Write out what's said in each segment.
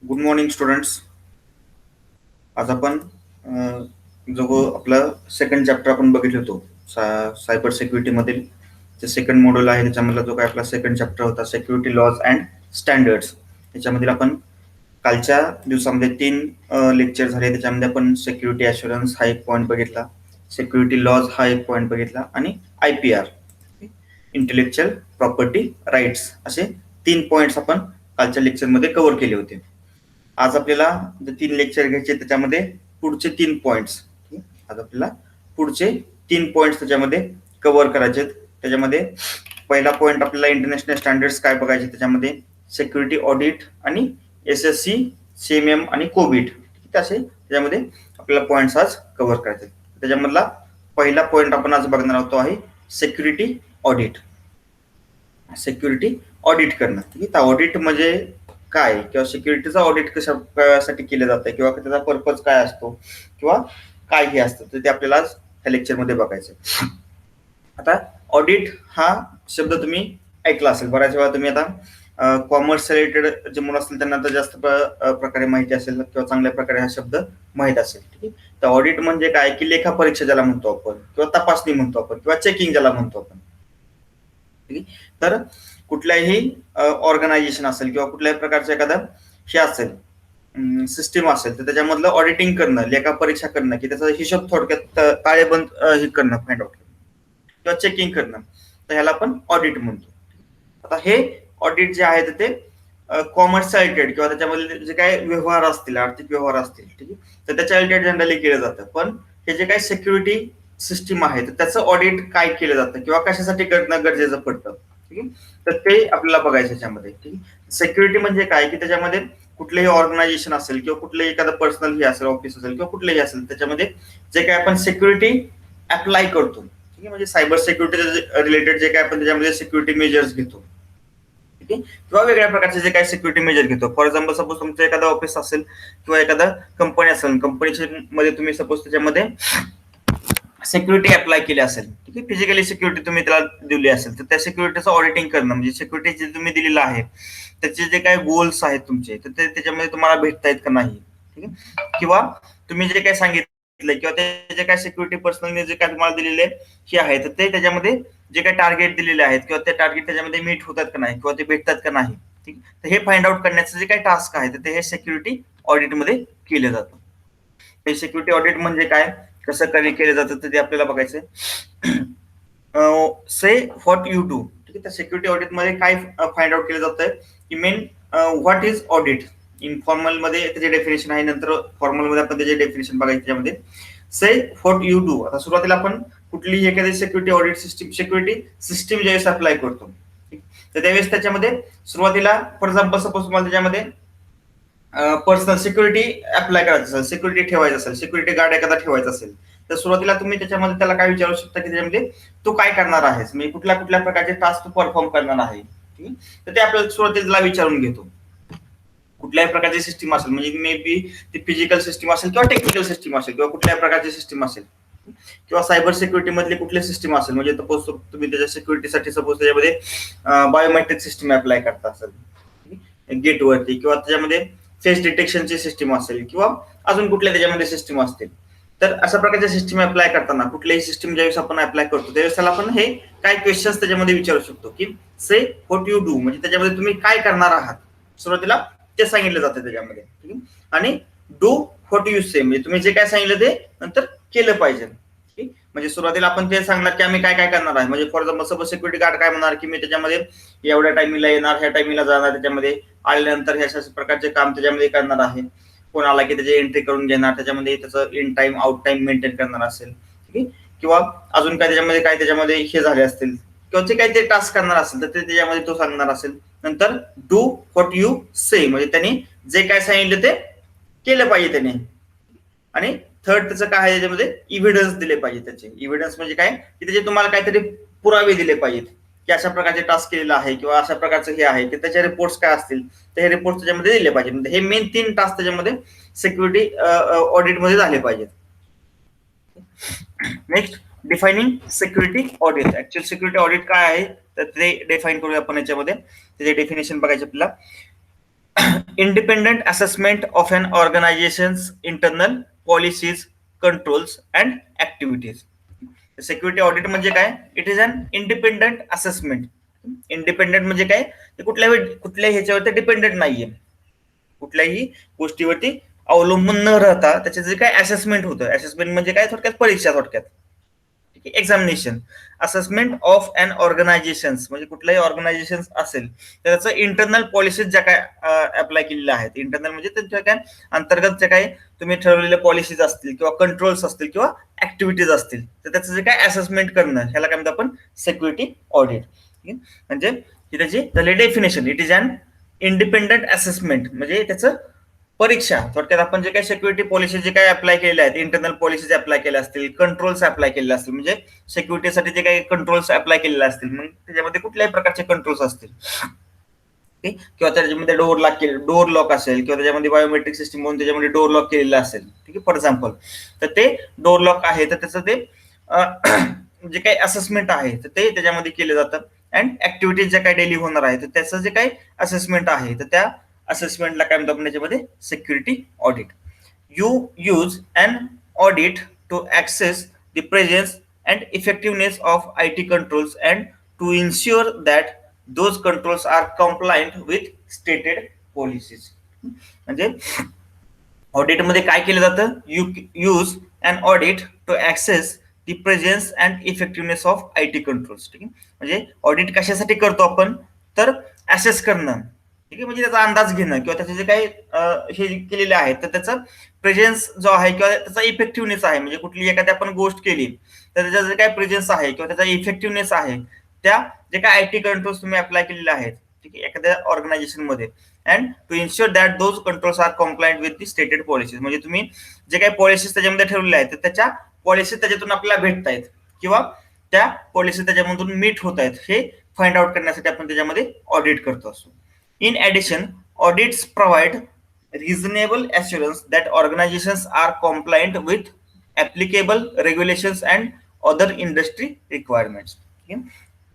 Good morning students. आज आपण जो आपला सेकंड चॅप्टर आपण बघितलं होतो सायबर सिक्युरिटी मधील जे सेकंड मॉड्यूल आहे त्याच्यामधला जो काय आपला सेकंड चॅप्टर होता सिक्युरिटी लॉज अँड स्टँडर्ड्स. त्याच्यामधील आपण कालच्या दिवसामध्ये 3 लेक्चर झाले. त्याच्यामध्ये आपण सिक्युरिटी अश्युरन्स हा एक पॉईंट बघितला, सिक्युरिटी लॉज हा एक पॉईंट बघितला आणि IPR इंटेलेक्च्युअल प्रॉपर्टी राईट्स असे 3 पॉइंट्स आपण कालच्या लेक्चरमध्ये कव्हर केले होते. आज आपल्याला जे 3 लेक्चर घ्यायचे त्याच्यामध्ये पुढचे 3 पॉइंट्स आज आपल्याला पुढचे 3 पॉइंट्स त्याच्यामध्ये कव्हर करायचे. त्याच्यामध्ये पहिला पॉइंट आपल्याला इंटरनॅशनल स्टँडर्ड्स काय बघायचे, त्याच्यामध्ये सिक्युरिटी ऑडिट आणि SSC, CMM आणि कोविड असे त्याच्यामध्ये आपल्याला पॉइंट्स आज कव्हर करायचे. त्याच्यामधला पहिला पॉइंट आपण आज बघणार आहोत तो आहे सिक्युरिटी ऑडिट. सिक्युरिटी ऑडिट करणं. ठीक आहे, ऑडिट म्हणजे काय किंवा सिक्युरिटीचा ऑडिट कशासाठी केलं जातं किंवा त्याचा पर्पज काय असतो किंवा काय हे असतं तर ते आपल्याला ह्या लेक्चरमध्ये बघायचं. आता ऑडिट हा शब्द तुम्ही ऐकला असेल बऱ्याच वेळा. तुम्ही आता कॉमर्स रिलेटेड जे मुलं असतील त्यांना तर जास्त प्रकारे माहिती असेल किंवा चांगल्या प्रकारे हा शब्द माहित असेल. ठीक आहे, तर ऑडिट म्हणजे काय की लेखा परीक्षा ज्याला म्हणतो आपण किंवा तपासणी म्हणतो आपण किंवा चेकिंग ज्याला म्हणतो आपण. ठीक आहे, तर कुठल्याही ऑर्गनायझेशन असेल किंवा कुठल्याही प्रकारचं एखादं हे असेल सिस्टीम असेल तर त्याच्यामधलं ऑडिटिंग करणं, लेखा परीक्षा करणं की त्याचा हिशोब थोडक्यात ताळेबंद हे करणं, फाइंड आउट किंवा चेकिंग करणं, तर ह्याला आपण ऑडिट म्हणतो. आता हे ऑडिट जे आहे ते कॉमर्सच्या रिलेटेड किंवा त्याच्यामध्ये जे काही व्यवहार असतील, आर्थिक व्यवहार असतील, ठीक आहे, तर त्याच्या रिलेटेड जनरली केलं जातं. पण हे जे काही सिक्युरिटी सिस्टीम आहे तर त्याचं ऑडिट काय केलं जातं किंवा कशासाठी करणं गरजेचं पडतं, ठीक आहे, तर ते आपल्याला बघायचं याच्यामध्ये. ठीक आहे, सिक्युरिटी म्हणजे काय की त्याच्यामध्ये कुठलेही ऑर्गनायझेशन असेल किंवा कुठलेही एखादं पर्सनल हे असेल, ऑफिस असेल किंवा कुठलेही असेल, त्याच्यामध्ये जे काही आपण सिक्युरिटी अप्लाय करतो, ठीक आहे, म्हणजे सायबर सिक्युरिटी रिलेटेड जे काय आपण त्याच्यामध्ये सिक्युरिटी मेजर्स घेतो, ठीक आहे, किंवा वेगळ्या प्रकारचे जे काही सिक्युरिटी मेजर घेतो. फॉर एक्झाम्पल सपोज तुमचं एखादं ऑफिस असेल किंवा एखादा कंपनी असेल, कंपनीच्या मध्ये तुम्ही सपोज त्याच्यामध्ये सिक्युरिटी अप्लाय केली असेल, ठीक आहे, फिजिकली सिक्युरिटी तुम्ही त्याला दिली असेल तर त्या सिक्युरिटीचं ऑडिटिंग करणं म्हणजे सिक्युरिटी जे तुम्ही दिलेलं आहे त्याचे जे काही गोल्स आहेत तुमचे तर ते त्याच्यामध्ये तुम्हाला भेटतायत का नाही, ठीक आहे, किंवा तुम्ही जे काही सांगितलं किंवा ते जे काही सिक्युरिटी पर्सनलने जे काही तुम्हाला दिलेले हे आहे तर ते त्याच्यामध्ये जे काही टार्गेट दिलेले आहेत किंवा ते टार्गेट त्याच्यामध्ये मीट होतात का नाही किंवा ते भेटतात का नाही, ठीक, तर हे फाइंड आउट करण्याचं जे काही टास्क आहे तर ते हे सिक्युरिटी ऑडिटमध्ये केलं जातं. हे सिक्युरिटी ऑडिट म्हणजे काय, कसं केलं जातं ते आपल्याला बघायचंय. से व्हॉट यू डू, ठीक आहे, तर सिक्युरिटी ऑडिट मध्ये काय फाइंड आउट केलं जातं की main what is audit. Informal मध्ये त्याचे डेफिनेशन आहे, नंतर फॉर्मल मध्ये आपण त्याचे डेफिनेशन बघायचे. त्यामध्ये से व्हॉट यू डू. आता सुरुवातीला आपण कुठलीही एखादी सिक्युरिटी ऑडिट सिक्युरिटी सिस्टीम ज्यावेळेस अप्लाय करतो तर त्यावेळेस त्याच्यामध्ये सुरुवातीला फॉर एक्झाम्पल सपोज तुम्हाला त्याच्यामध्ये पर्सनल सिक्युरिटी अप्लाय करायचं असेल, सिक्युरिटी ठेवायचं असेल, सिक्युरिटी गार्ड एखादा ठेवायचा असेल तर सुरुवातीला तुम्ही त्याच्यामध्ये त्याला काय विचारू शकता की त्याच्यामध्ये तू काय करणार आहेस, म्हणजे कुठल्या कुठल्या प्रकारचे टास्क तू परफॉर्म करणार आहे, तर ते आपल्याला सुरुवातीला विचारून घेतो. कुठल्याही प्रकारची सिस्टीम असेल म्हणजे मे बी ती फिजिकल सिस्टीम असेल किंवा टेक्निकल सिस्टीम असेल किंवा कुठल्याही प्रकारची सिस्टीम असेल किंवा सायबर सिक्युरिटी मधली कुठली सिस्टीम असेल, म्हणजे सपोज तुम्ही त्याच्या सिक्युरिटीसाठी सपोज त्याच्यामध्ये बायोमेट्रिक सिस्टीम अप्लाय करता असेल गेटवरती किंवा त्याच्यामध्ये फेस डिटेक्शनची सिस्टीम असेल किंवा अजून कुठल्या त्याच्यामध्ये सिस्टीम असतील, तर अशा प्रकारच्या सिस्टीम अप्लाय करताना कुठल्याही सिस्टीम ज्यावेळेस आपण अप्लाय करतो त्यावेळेस त्याला आपण हे काय क्वेश्चन्स त्याच्यामध्ये विचारू शकतो की से व्हॉट यू डू, म्हणजे त्याच्यामध्ये तुम्ही काय करणार आहात सुरुवातीला ते सांगितलं जातं त्याच्यामध्ये, ठीक आहे, आणि डू व्हॉट यू से म्हणजे तुम्ही जे काय सांगितलं ते नंतर केलं पाहिजे. ठीक, म्हणजे सुरुवातीला आपण ते सांगणार की आम्ही काय काय करणार आहे, म्हणजे for example suppose security guard काय म्हणणार की मी त्याच्यामध्ये एवढ्या टाइमिंगला येणार, ह्या टाइमिंगला जाणार, त्याच्यामध्ये आल्यानंतर ह्या प्रकारचे काम त्याच्यामध्ये करणार आहे, कोण आला की त्याची एंट्री करून घेणार, त्याच्यामध्ये त्याचं in time out time maintain करणार असेल, ठीक आहे, किंवा अजून काय त्याच्यामध्ये हे झाले असतील किंवा जे काही ते टास्क करणार असेल तर ते त्याच्यामध्ये तो सांगणार असेल. नंतर डू व्हॉट यू से म्हणजे त्यांनी जे काय सांगितलं ते केलं पाहिजे त्याने. आणि थर्ड त्याचं काय आहे त्याच्यामध्ये इव्हिडन्स दिले पाहिजे. त्याचे इव्हिडन्स म्हणजे काय की त्याचे तुम्हाला काहीतरी पुरावे दिले पाहिजेत की अशा प्रकारचे टास्क केलेला आहे किंवा अशा प्रकारचं हे आहे की त्याचे रिपोर्ट्स काय असतील तर हे रिपोर्ट त्याच्यामध्ये दिले पाहिजे. म्हणजे हे मेन 3 टास्क त्याच्यामध्ये सिक्युरिटी ऑडिट मध्ये झाले पाहिजेत. Next defining security audit. Actual security audit काय आहे तर ते डिफाईन करूया आपण याच्यामध्ये. त्याचे डेफिनेशन बघायचे आपल्याला. independent assessment of an organization's internal policies, controls and activities. Security audit म्हणजे काय? It is an independent assessment. Independent म्हणजे काय? ते कुठल्याही ह्याच्यावरती डिपेंडेंट नाहीये, कुठल्याही गोष्टीवरती अवलंबून न राहता त्याचे जे काय असेसमेंट होतं. असेसमेंट म्हणजे काय? थोडक्यात परीक्षा, थोडक्यात examination. Assessment of an organisation म्हणजे कुठलंही ऑर्गनायझेशन असेल तर त्याचं इंटरनल पॉलिसीज ज्या काय अप्लाय केलेल्या आहेत. इंटरनल म्हणजे त्यांच्या काय अंतर्गत ज्या काही तुम्ही ठरवलेल्या पॉलिसीज असतील किंवा कंट्रोल्स असतील किंवा ऍक्टिव्हिटीज असतील तर त्याचं जे काय असेसमेंट करणं ह्याला काय म्हणतो आपण? Security audit. म्हणजे त्याची झाली definition. It is an independent assessment म्हणजे त्याचं परीक्षा. थोडक्यात आपण जे काही सिक्युरिटी पॉलिसी जे काही अप्लाय केलेल्या आहेत, इंटरनल पॉलिसीज अप्लाय केल्या असतील, कंट्रोल्स अप्लाय केलेले असतील, म्हणजे सिक्युरिटीसाठी जे काही कंट्रोल्स अप्लाय केलेले असतील, मग त्याच्यामध्ये कुठल्याही प्रकारचे कंट्रोल्स असतील किंवा त्याच्यामध्ये डोअर लॉक असेल किंवा त्याच्यामध्ये बायोमेट्रिक सिस्टीम म्हणून त्याच्यामध्ये डोअर लॉक केलेलं असेल, ठीक आहे, फॉर एक्झाम्पल, तर ते डोअर लॉक आहे तर त्याचं ते जे काही असेसमेंट आहे तर ते त्याच्यामध्ये केलं जातं. अँड ऍक्टिव्हिटीज ज्या काही डेली होणार आहे तर त्याचं जे काही असेसमेंट आहे तर त्या असेसमेंटला काय म्हणतो आपण याच्यामध्ये? Security audit. You use an audit to assess the presence and effectiveness of IT controls and to ensure that those controls are compliant with stated policies. म्हणजे ऑडिटमध्ये काय केलं जातं? You use an audit to assess the presence and effectiveness of IT controls. ठीक आहे, म्हणजे audit कशासाठी करतो आपण? तर ऍसेस करणं, ठीक आहे, म्हणजे त्याचा अंदाज घेणं किंवा त्याचे जे काही हे केलेले आहेत तर त्याचा प्रेझेन्स जो आहे किंवा त्याचा इफेक्टिव्हनेस आहे, म्हणजे कुठली एखादी आपण गोष्ट केली तर त्याचा जे काही प्रेझेन्स आहे किंवा त्याचा इफेक्टिव्हनेस आहे, त्या जे काही IT कंट्रोल्स तुम्ही अप्लाय केलेले आहेत, ठीक आहे, एखाद्या ऑर्गनायझेशन मध्ये, and to ensure that those controls are compliant with the stated policies. म्हणजे तुम्ही जे काही पॉलिसीज त्याच्यामध्ये ठेवलेल्या आहेत तर त्याच्या पॉलिसी त्याच्यातून आपल्याला भेटतायत किंवा त्या पॉलिसी त्याच्यामधून मीट होत आहेत हे फाइंड आउट करण्यासाठी आपण त्याच्यामध्ये ऑडिट करतो असतो. In addition, audits provide reasonable assurance that organizations are compliant with applicable regulations and other industry requirements. Okay?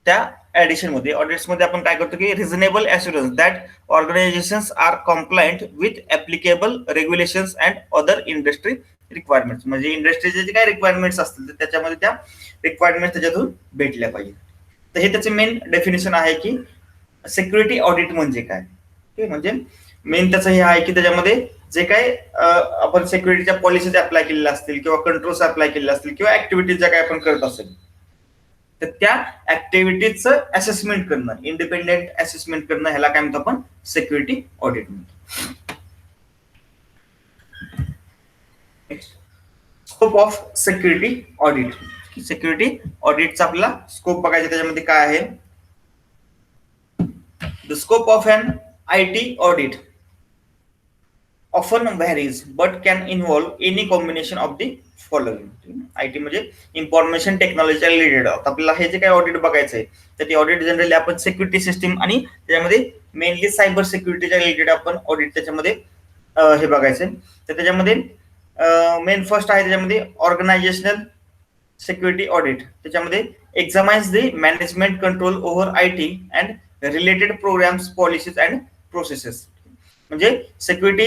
त्या ऍडिशन मध्ये ऑडिट्स मध्ये आपण काय करतो की reasonable assurance that organisations are compliant with applicable regulations and other industry requirements. म्हणजे इंडस्ट्रीचे जे काही रिक्वायरमेंट्स असतील तर त्याच्यामध्ये त्या रिक्वायरमेंट्स त्याच्यातून भेटल्या पाहिजे. तर हे त्याचे मेन डेफिनेशन आहे की सिक्युरिटी ऑडिट म्हणजे काय. म्हणजे मेन त्याचं हे आहे की त्याच्यामध्ये जे काही आपण सिक्युरिटीच्या पॉलिसीज अप्लाय केलेल्या असतील किंवा कंट्रोल्स अप्लाय केलेले असतील किंवा ऍक्टिव्हिटीज ज्या काही आपण करत असेल तर त्या ऍक्टिव्हिटीजचं असेसमेंट करणं, इंडिपेंडेंट असेसमेंट करणं, ह्याला काय म्हणतो आपण? सिक्युरिटी ऑडिट म्हणतो. Scope of security audit. Security ऑडिटचा आपला स्कोप बघायचा, त्याच्यामध्ये काय आहे? The scope of an IT audit often varies but can involve any combination of the following. IT म्हणजे इन्फॉर्मेशन टेक्नॉलॉजीच्या रिलेटेड. आपल्याला हे जे काही ऑडिट बघायचं आहे तर ते ऑडिट जनरली आपण सिक्युरिटी सिस्टीम आणि त्याच्यामध्ये मेनली सायबर सिक्युरिटीच्या रिलेटेड आपण ऑडिट त्याच्यामध्ये हे बघायचंय. तर त्याच्यामध्ये मेन फर्स्ट आहे त्याच्यामध्ये ऑर्गनायझेशनल सिक्युरिटी ऑडिट. त्याच्यामध्ये examines the management control over IT and related programs, policies and processes. म्हणजे सिक्युरिटी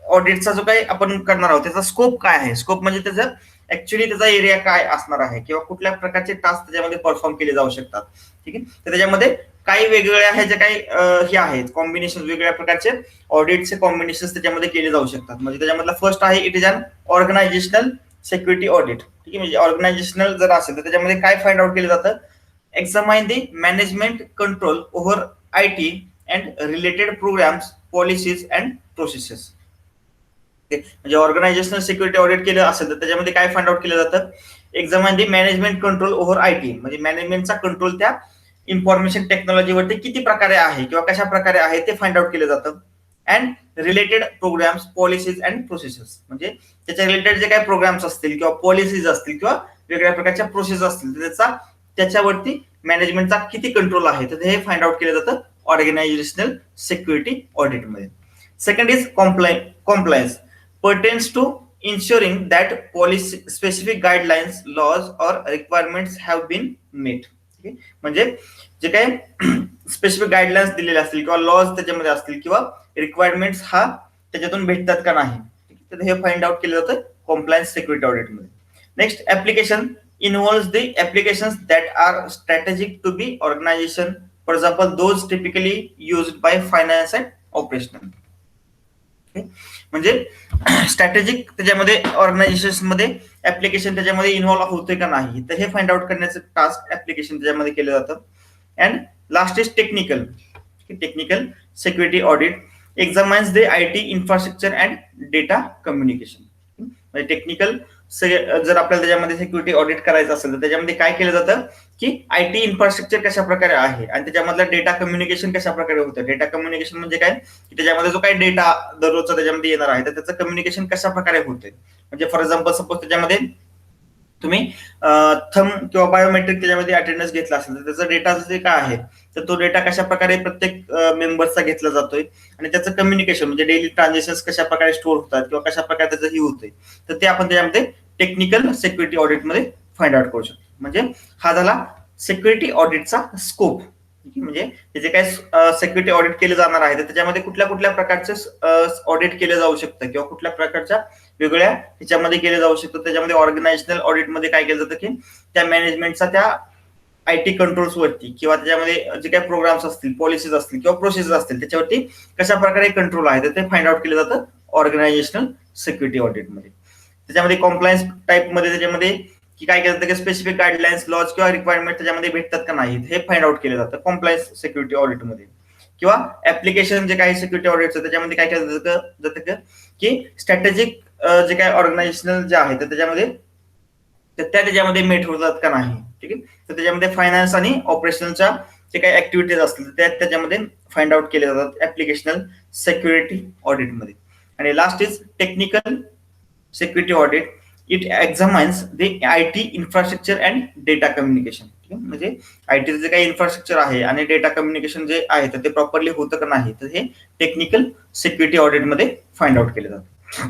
ऑडिटचा जो काही आपण करणार आहोत त्याचा स्कोप काय आहे? स्कोप म्हणजे त्याचा ऍक्च्युअली त्याचा एरिया काय असणार आहे किंवा कुठल्या प्रकारचे टास्क त्याच्यामध्ये परफॉर्म केले जाऊ शकतात. ठीक आहे, तर त्याच्यामध्ये काही वेगवेगळ्या हे जे काही हे आहेत कॉम्बिनेशन, वेगवेगळ्या प्रकारचे ऑडिटचे कॉम्बिनेशन त्याच्यामध्ये केले जाऊ शकतात. म्हणजे त्याच्यामधला फर्स्ट आहे it is an organisational security audit. ठीक आहे, म्हणजे ऑर्गनायझेशनल जर असेल तर त्याच्यामध्ये काय फाइंड आउट केलं जातं? Examine the management control over IT and related programs, policies and processes. म्हणजे ऑर्गनायझेशनल सिक्युरिटी ऑडिट केलं असेल तर त्याच्यामध्ये काय फाइंड आउट केलं जातं? Examine the management control over IT म्हणजे मॅनेजमेंटचा कंट्रोल त्या इन्फॉर्मेशन टेक्नॉलॉजीवरती किती प्रकारे आहे किंवा कशा प्रकारे आहे ते फाइंड आउट केलं जातं. And related programs, policies and processes म्हणजे त्याच्या रिलेटेड जे काही प्रोग्राम्स असतील किंवा पॉलिसीज असतील किंवा वेगळ्या प्रकारच्या प्रोसेस असतील तर त्याच्यावरती मॅनेजमेंटचा किती कंट्रोल आहे तर हे फाइंड आउट केलं जातं ऑर्गनायझेशनल सिक्युरिटी ऑडिटमध्ये. Second is compliance pertains to ensuring that policy specific guidelines, laws or requirements have been met. म्हणजे जे काही स्पेसिफिक गाईडलाईन्स दिलेले असतील किंवा लॉज त्याच्यामध्ये असतील किंवा रिक्वायरमेंट्स हा त्याच्यातून भेटतात का नाही, तर हे फाइंड आउट केलं जातं कॉम्प्लायन्स सिक्युरिटी ऑडिटमध्ये. Next, application involves the applications that are strategic to be organization, for example those typically used by finance and operational. म्हणजे स्ट्रॅटेजिक त्याच्यामध्ये ऑर्गनायझेशन मध्ये ऍप्लिकेशन त्याच्यामध्ये इन्व्हॉल्व होते का नाही, तर हे फाइंड आउट करण्याचं टास्क ऍप्लिकेशन त्याच्यामध्ये केलं जातं. And last is technical. Technical security audit examines the IT infrastructure and data communication. म्हणजे टेक्निकल जर आपल्याला त्याच्यामध्ये सिक्युरिटी ऑडिट करायचं असेल तर त्याच्यामध्ये काय केलं जातं की IT इन्फ्रास्ट्रक्चर कशा प्रकारे आहे आणि त्याच्यामधला डेटा कम्युनिकेशन कशा प्रकारे होतं. डेटा कम्युनिकेशन म्हणजे काय की त्याच्यामध्ये जो काही डेटा दररोजचा त्याच्यामध्ये येणार आहे तर त्याचं कम्युनिकेशन कशा प्रकारे होते. म्हणजे फॉर एक्झाम्पल सपोज त्याच्यामध्ये तुम्ही थंब किंवा बायोमेट्रिक त्याच्यामध्ये अटेंडन्स घेतला असेल तर त्याचा डेटा जे काय आहे तर तो डेटा कशा प्रकारे प्रत्येक मेंबरचा घेतला जातोय आणि त्याचं कम्युनिकेशन म्हणजे डेली ट्रान्झॅक्शन कशा प्रकारे स्टोअर होतात किंवा कशा प्रकारे त्याचं ही होतंय, तर ते आपण त्याच्यामध्ये टेक्निकल सिक्युरिटी ऑडिटमध्ये फाइंड आउट करू शकतो. म्हणजे हा झाला सिक्युरिटी ऑडिटचा स्कोप. म्हणजे हे जे काय सिक्युरिटी ऑडिट केले जाणार आहे तर त्याच्यामध्ये कुठल्या कुठल्या प्रकारचे ऑडिट केले जाऊ शकतं किंवा कुठल्या प्रकारच्या वेगळ्या ह्याच्यामध्ये केले जाऊ शकतं. त्याच्यामध्ये ऑर्गनायझेशनल ऑडिटमध्ये काय केलं जातं की त्या मॅनेजमेंटचा त्या IT कंट्रोल्स वरती किंवा त्याच्यामध्ये जे काही प्रोग्राम्स असतील, पॉलिसीज असतील किंवा प्रोसेस असतील त्याच्यावरती कशा प्रकारे कंट्रोल आहे तर ते फाइंड आउट केलं जातं ऑर्गनायझेशनल सिक्युरिटी ऑडिटमध्ये. त्याच्यामध्ये कॉम्प्लायन्स टाईप मध्ये त्याच्यामध्ये की काय केलं जातं की स्पेसिफिक गाईडलाईन्स, लॉज किंवा रिक्वायरमेंट त्याच्यामध्ये भेटतात का नाही हे फाइंड आउट केलं जातं कॉम्प्लायन्स सिक्युरिटी ऑडिटमध्ये. किंवा ऍप्लिकेशन जे काही सिक्युरिटी ऑडिटचं त्याच्यामध्ये काय केलं जातं की स्ट्रॅटेजिक जे काही ऑर्गनायझेशनल जे आहे तर त्याच्यामध्ये त्याच्यामध्ये मेट होतात का नाही. ठीक आहे, तर त्याच्यामध्ये फायनान्स आणि ऑपरेशनलच्या जे काही ऍक्टिव्हिटीज असतील त्याच्यामध्ये फाइंड आउट केले जातात ऍप्लिकेशनल सिक्युरिटी ऑडिटमध्ये. आणि last is technical security audit. It examines the IT infrastructure and data communication. म्हणजे IT जे काही इन्फ्रास्ट्रक्चर आहे आणि डेटा कम्युनिकेशन जे आहे तर ते प्रॉपरली होतं का नाही तर हे टेक्निकल सिक्युरिटी ऑडिटमध्ये फाइंड आउट केले जातं.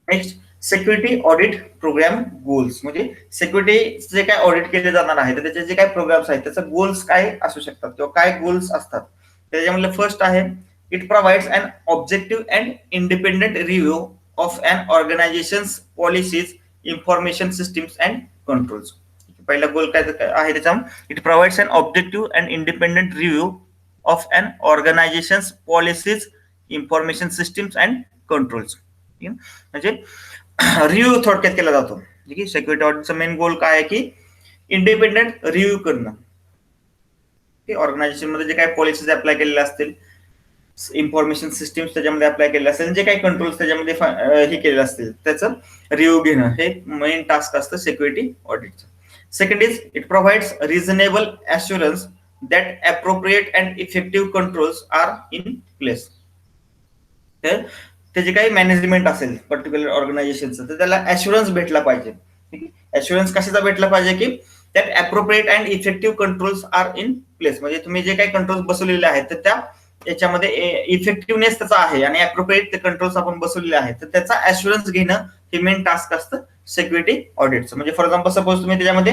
Next, security audit programme goals. म्हणजे सिक्युरिटी जे काय ऑडिट केले जाणार आहे तर त्याचे जे काही प्रोग्राम्स आहेत त्याचे गोल्स काय असू शकतात किंवा काय गोल्स असतात. त्याच्यामधलं फर्स्ट आहे it provides an objective and independent review of an organisation's policies, information systems and controls. पहिला गोल काय आहे त्याचा, it provides an objective and independent review of an organisation's policies, information systems and controls. म्हणजे review थोडक्यात केला जातो. ठीक आहे, सिक्युरिटी ऑडिटचा मेन गोल काय आहे की इंडिपेंडेंट रिव्ह्यू करणं. ऑर्गनायझेशन मध्ये जे काही पॉलिसीज अप्लाय केलेल्या असतील, इन्फॉर्मेशन सिस्टीम्स त्याच्यामध्ये अप्लाय केलेले असतील, जे काही कंट्रोल्स त्याच्यामध्ये हे केलेले असतील त्याचं रिव्ह्यू घेणं हे मेन टास्क असतं सिक्युरिटी ऑडिटचं. Second is it provides reasonable assurance that appropriate and effective controls are in place. तर ते जे काही मॅनेजमेंट असेल पर्टिक्युलर ऑर्गनायझेशनचं तर त्याला ॲश्युरन्स भेटला पाहिजे. ठीक आहे, ॲश्युरन्स कशाचा भेटला पाहिजे की that appropriate and effective controls are in place. म्हणजे तुम्ही जे काही कंट्रोल्स बसवलेले आहेत तर त्या याच्यामध्ये इफेक्टिव्हनेस त्याचा आहे आणि अप्रोप्रिएट कंट्रोल्स आपण बसवलेले आहेत तर त्याचा ॲश्युरन्स घेणं हे मेन टास्क असतं सिक्युरिटी ऑडिटचं. म्हणजे फॉर एक्झाम्पल सपोज तुम्ही त्याच्यामध्ये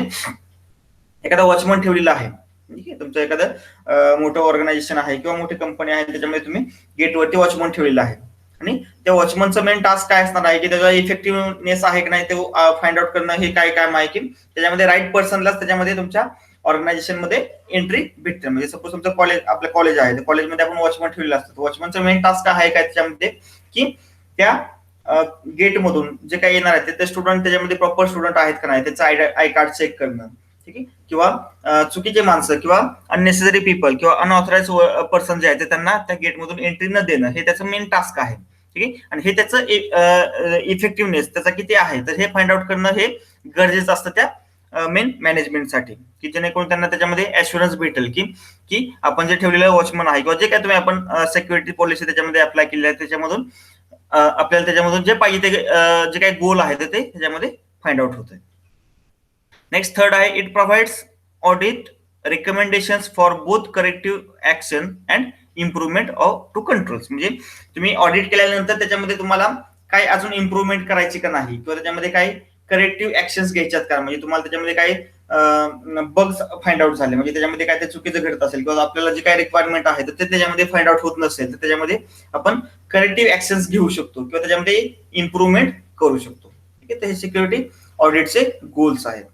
एखादा वॉचमन ठेवलेला आहे. ठीक आहे, तुमचं एखादं मोठं ऑर्गनायझेशन आहे किंवा मोठी कंपनी आहे त्याच्यामध्ये तुम्ही गेटवरती वॉचमन ठेवलेला आहे आणि त्या वॉचमनचं मेन टास्क काय असणार आहे की त्याचा इफेक्टिव्हनेस आहे की नाही ते फाइंड आउट करणं. हे काय काम आहे की त्याच्यामध्ये राईट पर्सनलाच त्याच्यामध्ये तुमच्या ऑर्गनायझेशन मध्ये एंट्री भेटते. म्हणजे सपोज तुमचं कॉलेज, आपलं कॉलेज आहे, कॉलेजमध्ये आपण वॉचमन ठेवलेला असतो. वॉचमनचं मेन टास्क आहे काय त्याच्यामध्ये की त्या गेट मधून जे काही येणार आहे ते स्टुडंट त्याच्यामध्ये प्रॉपर स्टुडंट आहेत का नाही त्याचं आय कार्ड चेक करणं. ठीक आहे, किंवा चुकीचे माणसं किंवा अननेसेसरी पीपल किंवा अनऑथराइज पर्सन जे आहे ते त्यांना त्या गेटमधून एंट्री न देणं हे त्याचं मेन टास्क आहे. ठीक आहे, आणि हे त्याचं इफेक्टिव्हनेस त्याचा किती आहे तर हे फाइंड आउट करणं हे गरजेचं असतं त्या मेन मॅनेजमेंटसाठी की जेणेकरून त्यांना त्याच्यामध्ये ॲश्युरन्स भेटेल की आपण जे ठेवलेलं वॉचमन आहे किंवा जे काय तुम्ही आपण सिक्युरिटी पॉलिसी त्याच्यामध्ये अप्लाय केली आहे त्याच्यामधून आपल्याला त्याच्यामधून जे पाहिजे ते जे काही गोल आहे ते त्याच्यामध्ये फाइंड आउट होत आहे. नेक्स्ट थर्ड आहे it provides audit recommendations for both corrective action and improvement of to controls. म्हणजे तुम्ही ऑडिट केल्यानंतर त्याच्यामध्ये तुम्हाला काय अजून इम्प्रुव्हमेंट करायची का नाही किंवा त्याच्यामध्ये काही करेक्टिव्ह ऍक्शन्स घ्यायच्यात का, म्हणजे तुम्हाला त्याच्यामध्ये काही बग्स फाइंड आउट झाले, म्हणजे त्याच्यामध्ये काय ते चुकीचं घडत असेल किंवा आपल्याला जे काही रिक्वायरमेंट आहे तर ते त्याच्यामध्ये फाइंड आउट होत नसेल तर त्याच्यामध्ये आपण करेक्टिव्ह ऍक्शन्स घेऊ शकतो किंवा त्याच्यामध्ये इम्प्रुव्हमेंट करू शकतो. ठीक आहे, तर हे सिक्युरिटी ऑडिटचे गोल्स आहेत.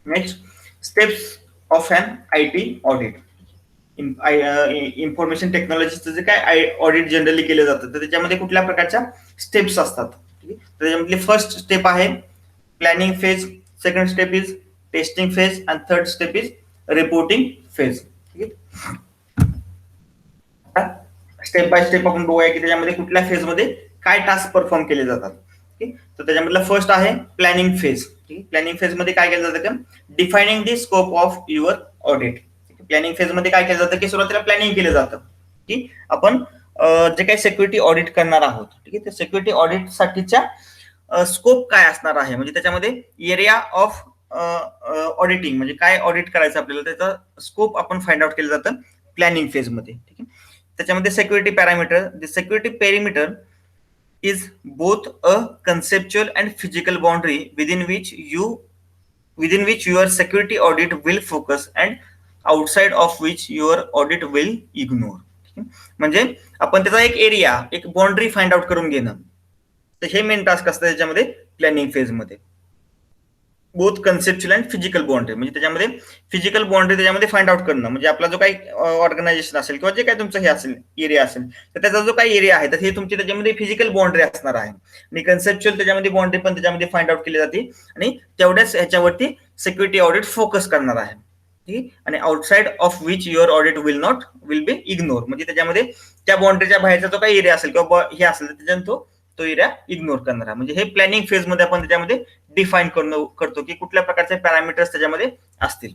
Next, steps of an IT audit. Information टेक्नॉलॉजीचं जे काय ऑडिट जनरली केलं जातं तर त्याच्यामध्ये कुठल्या प्रकारच्या स्टेप्स असतात. त्याच्यामधली फर्स्ट स्टेप आहे planning phase, second step is testing phase and third step is reporting phase. Step by step आपण बघूया की त्याच्यामध्ये कुठल्या फेज मध्ये काय टास्क परफॉर्म केले जातात. तर त्याच्यामधला फर्स्ट आहे प्लॅनिंग फेज. प्लॅनिंग फेज मध्ये काय केलं जातं, defining the scope of your audit. Planning phase मध्ये काय केलं जातं की सुरुवातीला प्लॅनिंग केलं जातं की आपण जे काही सिक्युरिटी ऑडिट करणार आहोत, ठीक आहे, त्या सिक्युरिटी ऑडिट साठीच्या स्कोप काय असणार आहे, म्हणजे त्याच्यामध्ये एरिया ऑफ ऑडिटिंग म्हणजे काय ऑडिट करायचं आपल्याला त्याचा स्कोप आपण फाइंड आउट केलं जातं प्लॅनिंग फेज मध्ये. ठीक आहे, त्याच्यामध्ये security parameter, the security perimeter is both a conceptual and physical boundary within which your security audit will focus and outside of which your audit will ignore. म्हणजे आपण त्याचा एक एरिया, एक बाउंड्री फाइंड आउट करून घेणं, तर हे main task असतं त्याच्यामध्ये प्लॅनिंग फेज मध्ये. Both conceptual and physical boundary म्हणजे त्याच्यामध्ये फिजिकल बाउंड्री त्याच्यामध्ये फाइंड आउट करणं, म्हणजे आपला जो काही ऑर्गनायझेशन असेल किंवा जे काही तुमचं हे असेल एरिया असेल तर त्याचा जो काही एरिया आहे तर हे तुमची त्याच्यामध्ये फिजिकल बाउंड्री असणार आहे आणि कन्सेप्च्युअल त्याच्यामध्ये बाउंड्री पण त्याच्यामध्ये फाइंड आउट केली जाते आणि तेवढ्याच ह्याच्यावरती सिक्युरिटी ऑडिट फोकस करणार आहे. ठीक, आणि outside of which your audit will be ignore, म्हणजे त्याच्यामध्ये त्या बाउंड्रीच्या बाहेरचा जो काही एरिया असेल किंवा हे असेल तर त्याच्यानं तो एरिया इग्नोर करणार आहे. म्हणजे हे प्लॅनिंग फेज मध्ये आपण त्याच्यामध्ये डिफाईन करतो की कुठल्या प्रकारचे पॅरामीटर्स त्याच्यामध्ये असतील.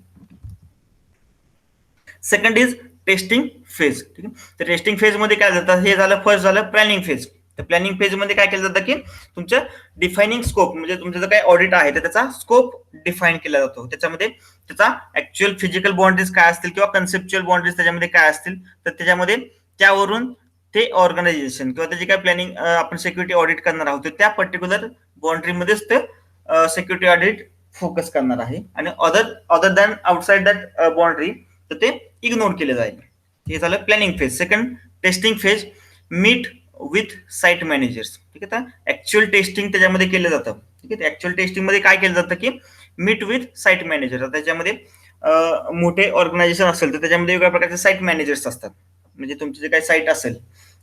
Second is testing phase. ठीक आहे, तर टेस्टिंग फेज मध्ये काय जातं, हे झालं फर्स्ट झालं प्लॅनिंग फेज. तर प्लॅनिंग फेज मध्ये काय केलं जातं की तुमचं डिफाइनिंग स्कोप, म्हणजे तुमचं जर काही ऑडिट आहे तर त्याचा स्कोप डिफाईन केला जातो. त्याच्यामध्ये त्याचा ऍक्च्युअल फिजिकल बाउंड्रीज काय असतील किंवा कन्सेप्च्युअल बाउंड्रीज त्याच्यामध्ये काय असतील तर त्याच्यामध्ये त्यावरून ते ऑर्गनायझेशन किंवा त्याची काय प्लॅनिंग आपण सिक्युरिटी ऑडिट करणार आहोत त्या पर्टिक्युलर बाउंड्रीमध्येच ते सिक्युरिटी ऑडिट फोकस करणार आहे आणि other than outside that boundary तर ते इग्नोर केले जाईल. हे झालं planning phase. Second testing phase, meet with site managers. ठीक आहे, तर ऍक्च्युअल टेस्टिंग त्याच्यामध्ये केलं जातं. ठीक आहे, ऍक्च्युअल टेस्टिंग मध्ये काय केलं जातं की मीट विथ साईट मॅनेजर. त्याच्यामध्ये मोठे ऑर्गनायझेशन असेल तर त्याच्यामध्ये वेगळ्या प्रकारचे साईट मॅनेजर्स असतात, म्हणजे तुमची जे काही साईट असेल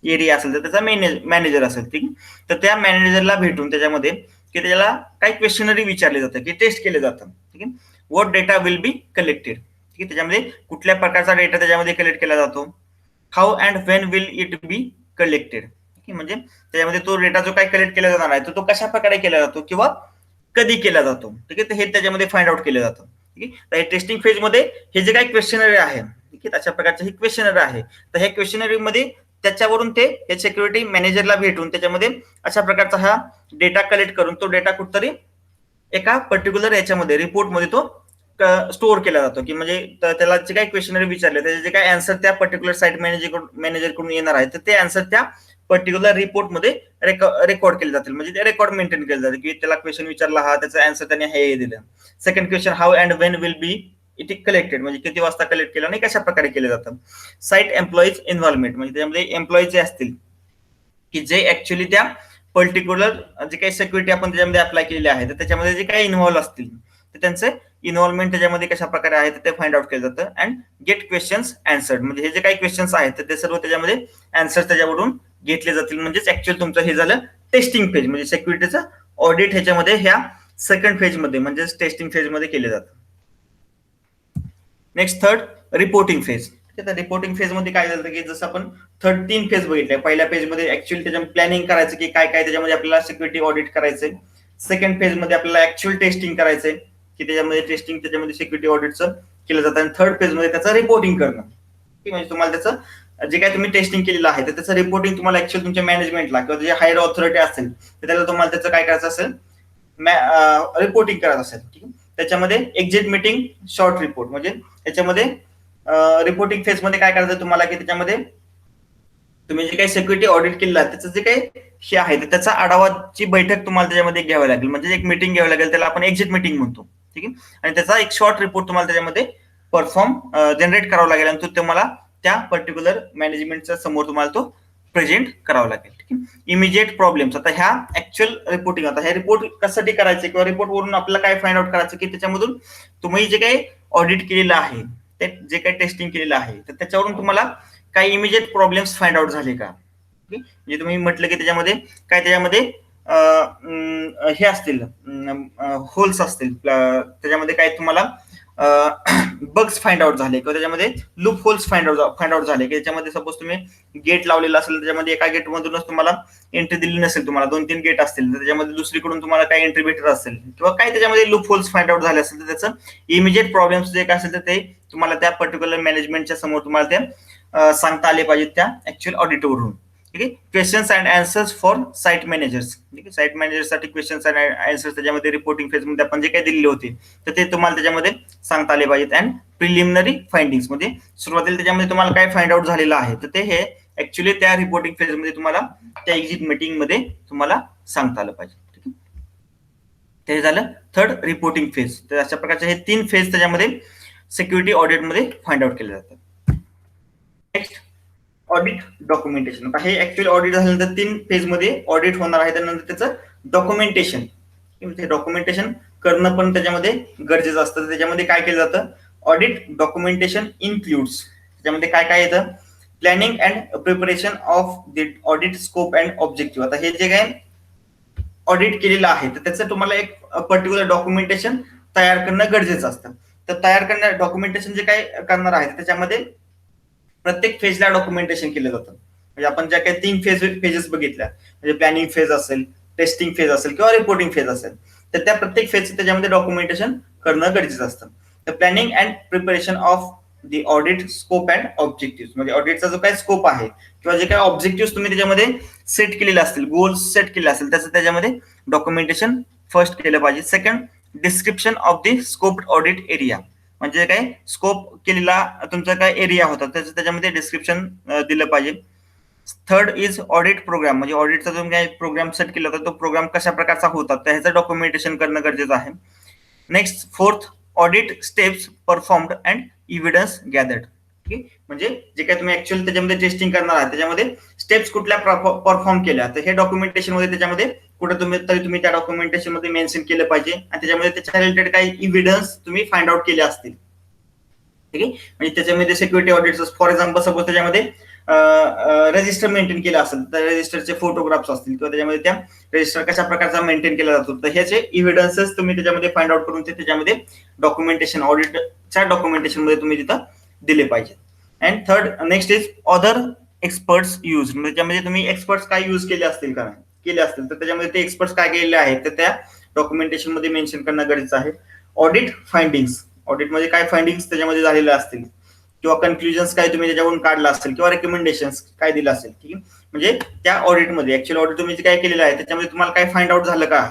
एरिया असेल तर त्याचा मॅनेजर असेल. ठीक, तर त्या मॅनेजरला भेटून त्याच्यामध्ये की त्याला काही क्वेश्चनरी विचारले जातं की टेस्ट केले जातं. ठीक आहे, what data will be collected. ठीक आहे, त्याच्यामध्ये कुठल्या प्रकारचा डेटा त्याच्यामध्ये कलेक्ट केला जातो, how and when will it be collected. म्हणजे त्याच्यामध्ये तो डेटा जो काही कलेक्ट केला जाणार आहे तो कशा प्रकारे केला जातो किंवा कधी केला जातो. ठीक आहे, तर हे त्याच्यामध्ये फाइंड आउट केलं जातं. ठीक आहे, तर टेस्टिंग फेज मध्ये हे जे काही क्वेश्चनरी आहे, ठीक आहे, अशा प्रकारचे ही क्वेश्चनरी आहे, तर हे क्वेश्चनरी मध्ये त्याच्यावरून ते हे सिक्युरिटी मॅनेजरला भेटून त्याच्यामध्ये अशा प्रकारचा हा डेटा कलेक्ट करून तो डेटा कुठतरी एका पर्टिक्युलर याच्यामध्ये रिपोर्टमध्ये तो स्टोअर केला जातो की म्हणजे त्याला जे काही क्वेश्चनरी विचारले त्याचे जे काही आन्सर त्या पर्टिक्युलर साईट मॅनेजरकडून येणार आहे तर ते आन्सर त्या पर्टिक्युलर रिपोर्टमध्ये रेकॉर्ड केले जातील, म्हणजे ते रेकॉर्ड मेंटेन केलं जातं की त्याला क्वेश्चन विचारला हा त्याचा आन्सर त्याने हे दिलं. Second question, how and when will be it collected, म्हणजे किती वाजता कलेक्ट केलं आणि कशा प्रकारे केलं जातं. साईट एम्प्लॉईज इन्व्हॉल्वमेंट, म्हणजे त्यामध्ये एम्प्लॉईज जे असतील की जे ऍक्च्युअली त्या पर्टिक्युलर जे काही सिक्युरिटी आपण त्याच्यामध्ये अप्लाय केलेली आहे तर त्याच्यामध्ये जे काही इन्व्हॉल्व्ह असतील तर त्यांचे इन्व्हॉल्वमेंट त्याच्यामध्ये कशा प्रकारे आहे ते फाइंड आउट केलं जातं. अँड गेट क्वेश्चन्स आन्सर्ड, म्हणजे हे जे काही क्वेश्चन्स आहेत तर ते सर्व त्याच्यामध्ये आन्सर त्याच्यावरून घेतले जातील. म्हणजेच ऍक्च्युअल तुमचं हे झालं टेस्टिंग फेज, म्हणजे सिक्युरिटीचं ऑडिट ह्याच्यामध्ये ह्या सेकंड फेज मध्ये म्हणजे टेस्टिंग फेज मध्ये केले जातं. Next third, reporting phase. Reporting phase मध्ये काय झालं की जसं आपण 13 फेज बघितले, पहिल्या फेज मध्ये ऍक्च्युअली त्याच्या प्लॅनिंग करायचं की काय काय त्याच्यामध्ये आपल्याला सिक्युरिटी ऑडिट करायचंय. सेकंड फेज मध्ये आपल्याला ऍक्च्युअल टेस्टिंग करायचंय की त्याच्यामध्ये टेस्टिंग त्याच्यामध्ये सिक्युरिटी ऑडिटचं केलं जातं आणि थर्ड फेज मध्ये त्याचं रिपोर्टिंग करणं. म्हणजे तुम्हाला त्याचं जे काय तुम्ही टेस्टिंग केलेलं आहे तर त्याचं रिपोर्टिंग तुम्हाला ऍक्च्युअली तुमच्या मॅनेजमेंटला किंवा जे हायर ऑथॉरिटी असेल तर त्याला तुम्हाला त्याचं काय करायचं असेल, रिपोर्टिंग करायचं असेल. ठीक आहे, त्याच्यामध्ये एक्झिट मीटिंग शॉर्ट रिपोर्ट, म्हणजे याच्यामध्ये रिपोर्टिंग फेज मध्ये काय करायचं तुम्हाला की त्याच्यामध्ये तुम्ही जे काही सिक्युरिटी ऑडिट केलेलं आहे त्याचं जे काही हे आहे तर त्याचा आढावाची बैठक तुम्हाला त्याच्यामध्ये घ्यावी लागेल, म्हणजे एक मीटिंग घ्यावी लागेल, त्याला आपण एक्झिट मीटिंग म्हणतो. ठीक आहे. आणि त्याचा एक शॉर्ट रिपोर्ट तुम्हाला त्याच्यामध्ये परफॉर्म जनरेट करावा लागेल आणि तो तुम्हाला त्या पर्टिक्युलर मॅनेजमेंटच्या समोर तुम्हाला तो प्रेझेंट करावा लागेल. ठीक आहे. इमिजिएट प्रॉब्लेम्स, आता ह्या ऍक्च्युअल रिपोर्टिंग, आता हे रिपोर्ट कशासाठी करायचे किंवा रिपोर्ट वरून आपल्याला काय फाइंड आउट करायचं की त्याच्यामधून तुम्ही जे काही ऑडिट केलेलं आहे, ते जे काही टेस्टिंग केलेलं आहे तर त्याच्यावरून तुम्हाला काही इमिजिएट प्रॉब्लेम्स फाइंड आउट झाले का. म्हणजे तुम्ही म्हटलं की त्याच्यामध्ये काय, त्याच्यामध्ये हे असतील, होल्स असतील, त्याच्यामध्ये काय तुम्हाला बग्स फाइंड आउट झाले किंवा त्याच्यामध्ये लूप होल्स फाइंड आउट झाले की त्याच्यामध्ये सपोज तुम्ही गेट लावलेला असेल, त्याच्यामध्ये एका गेट मधूनच तुम्हाला एंट्री दिली नसेल, तुम्हाला 2-3 गेट असतील तर त्याच्यामध्ये दुसरीकडून तुम्हाला काही एंट्री भेटत असेल किंवा काही त्याच्यामध्ये लूप होल्स फाइंड आउट झाले असेल तर त्याचं इमिजिएट प्रॉब्लेम्स जे काय असेल तर ते तुम्हाला त्या पर्टिक्युलर मॅनेजमेंटच्या समोर तुम्हाला ते सांगता आले पाहिजेत त्या ऍक्च्युअल ऑडिटवरून. ठीक आहे. Questions and answers for site managers. ठीक आहे. साईट मॅनेजरसाठी क्वेश्चन्स अँड आन्सर्स त्याच्यामध्ये रिपोर्टिंग फेज मध्ये आपण जे काही दिलेले होते तर ते तुम्हाला त्याच्यामध्ये सांगता आले पाहिजेत. अँड प्रिलिमिनरी फाइंडिंग्स, म्हणजे सुरुवातीला त्याच्यामध्ये तुम्हाला काय फाइंड आउट झालेलं आहे तर ते हे ऍक्च्युअली त्या रिपोर्टिंग फेज मध्ये तुम्हाला त्या एक्झिट मीटिंग मध्ये तुम्हाला सांगता आलं पाहिजे. ठीक आहे. ते झालं थर्ड रिपोर्टिंग फेज. तर अशा प्रकारचे हे 3 फेज त्याच्यामध्ये सिक्युरिटी ऑडिट मध्ये फाइंड आउट केले जातात. Next, audit documentation. आता हे ऍक्च्युअली ऑडिट झाल्यानंतर 3 फेज मध्ये ऑडिट होणार आहे, त्यानंतर त्याचं डॉक्युमेंटेशन. म्हणजे डॉक्युमेंटेशन करणं पण त्याच्यामध्ये गरजेचं असतं. त्याच्यामध्ये काय केलं जातं, ऑडिट डॉक्युमेंटेशन इन्क्लुड्स, त्याच्यामध्ये काय काय येतं, planning and preparation of the audit scope and objective. आता हे जे काय ऑडिट केलेलं आहे तर त्याचं तुम्हाला एक पर्टिक्युलर डॉक्युमेंटेशन तयार करणं गरजेचं असतं. तर तयार करण्या डॉक्युमेंटेशन जे काय करणार आहे त्याच्यामध्ये प्रत्येक फेजला डॉक्युमेंटेशन केलं जातं. म्हणजे आपण ज्या काही 3 फेजेस बघितल्या, म्हणजे प्लॅनिंग फेज असेल, टेस्टिंग फेज असेल किंवा रिपोर्टिंग फेज असेल, तर त्या प्रत्येक फेजचं त्याच्यामध्ये डॉक्युमेंटेशन करणं गरजेचं असतं. तर planning and preparation of the audit scope and objective, म्हणजे ऑडिटचा जो काही स्कोप आहे किंवा जे काही ऑब्जेक्टिव्ह तुम्ही त्याच्यामध्ये सेट केलेले असतील, गोल्स सेट केले असेल, त्याचं त्याच्यामध्ये डॉक्युमेंटेशन फर्स्ट केलं पाहिजे. Second, description of the scope audit area, म्हणजे काय स्कोप केलेला तुमचा काय एरिया होता त्याचं त्याच्यामध्ये डिस्क्रिप्शन दिलं पाहिजे. थर्ड इज ऑडिट प्रोग्राम, म्हणजे ऑडिटचा जो काही प्रोग्राम सेट केला होता तो प्रोग्राम कशा प्रकारचा होता तर ह्याचं डॉक्युमेंटेशन करणं गरजेचं आहे. Next, fourth, audit steps performed and evidence gathered. म्हणजे जे काही तुम्ही ऍक्च्युअली त्याच्यामध्ये टेस्टिंग करणार आहात त्याच्यामध्ये स्टेप्स कुठल्या परफॉर्म केल्या तर हे डॉक्युमेंटेशन मध्ये त्याच्यामध्ये कुठे तुम्ही त्या डॉक्युमेंटेशन मध्ये मेन्शन केलं पाहिजे आणि त्याच्यामध्ये त्याच्या रिलेटेड काही इव्हिडन्स तुम्ही फाइंड आउट केले असतील. ठीक आहे. म्हणजे त्याच्यामध्ये security audit for example suppose त्याच्यामध्ये रजिस्टर मेंटेन केलं असेल तर रजिस्टरचे फोटोग्राफ्स असतील किंवा त्याच्यामध्ये त्या रजिस्टर कशा प्रकारचा मेंटेन केला जातो तर ह्याचे इव्हिडन्सेस तुम्ही त्याच्यामध्ये फाइंड आउट करून ते त्याच्यामध्ये डॉक्युमेंटेशन ऑडिटच्या डॉक्युमेंटेशन मध्ये तुम्ही तिथं दिले पाहिजे. And third, next is other experts use, म्हणजे त्याच्यामध्ये तुम्ही एक्सपर्ट्स काय यूज केले असतील का नाही केले असतील तर त्याच्यामध्ये ते एक्सपर्ट्स काय केलेले आहेत तर त्या डॉक्युमेंटेशन मध्ये मेन्शन करणं गरजेचं आहे. ऑडिट फाइंडिंग्स, ऑडिट मध्ये काय फाइंडिंग्स त्याच्यामध्ये झालेले असतील किंवा कन्क्लुजन्स काय तुम्ही त्याच्यावरून काढला असेल किंवा रेकमेंडेशन्स काय दिलं असेल. ठीक आहे. म्हणजे त्या ऑडिटमध्ये ऍक्च्युअल ऑडिट तुम्ही जे काय केलेलं आहे त्याच्यामध्ये तुम्हाला काय फाइंड आउट झालं का.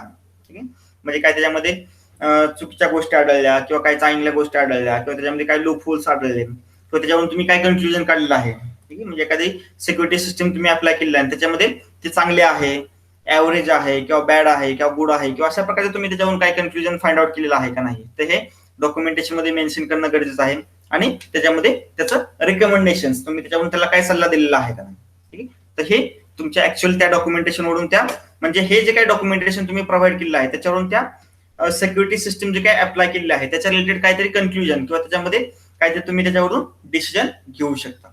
ठीक आहे. म्हणजे काय त्याच्यामध्ये चुकीच्या गोष्टी आढळल्या किंवा काही चांगल्या गोष्टी आढळल्या किंवा त्याच्यामध्ये काय लूप होल्स आढळले किंवा त्याच्यावरून तुम्ही काय कन्क्लुजन काढलेलं आहे. ठीक आहे. म्हणजे एखादी सिक्युरिटी सिस्टम तुम्ही अप्लाय केलेलं आहे त्याच्यामध्ये ते चांगले आहे, ऍव्हरेज आहे किंवा बॅड आहे किंवा गुड आहे किंवा अशा प्रकारे तुम्ही त्याच्यावरून काय कन्क्लुजन फाइंड आउट केलेलं आहे का नाही तर हे डॉक्युमेंटेशन मध्ये मेन्शन करणं गरजेचं आहे. आणि त्याच्यामध्ये त्याचं रिकमेंडेशन तुम्ही त्याच्यावरून त्याला काय सल्ला दिलेला आहे का नाही. ठीक आहे. तर हे तुमच्या ऍक्च्युअल त्या डॉक्युमेंटेशन वरून त्या म्हणजे हे जे काही डॉक्युमेंटेशन तुम्ही प्रोव्हाइड केलेलं आहे त्याच्यावरून त्या सिक्युरिटी सिस्टम जे काही अप्लाय केलेले आहे त्याच्या रिलेटेड काहीतरी कन्क्लुजन किंवा त्याच्यामध्ये काहीतरी तुम्ही त्याच्यावरून डिसिजन घेऊ शकता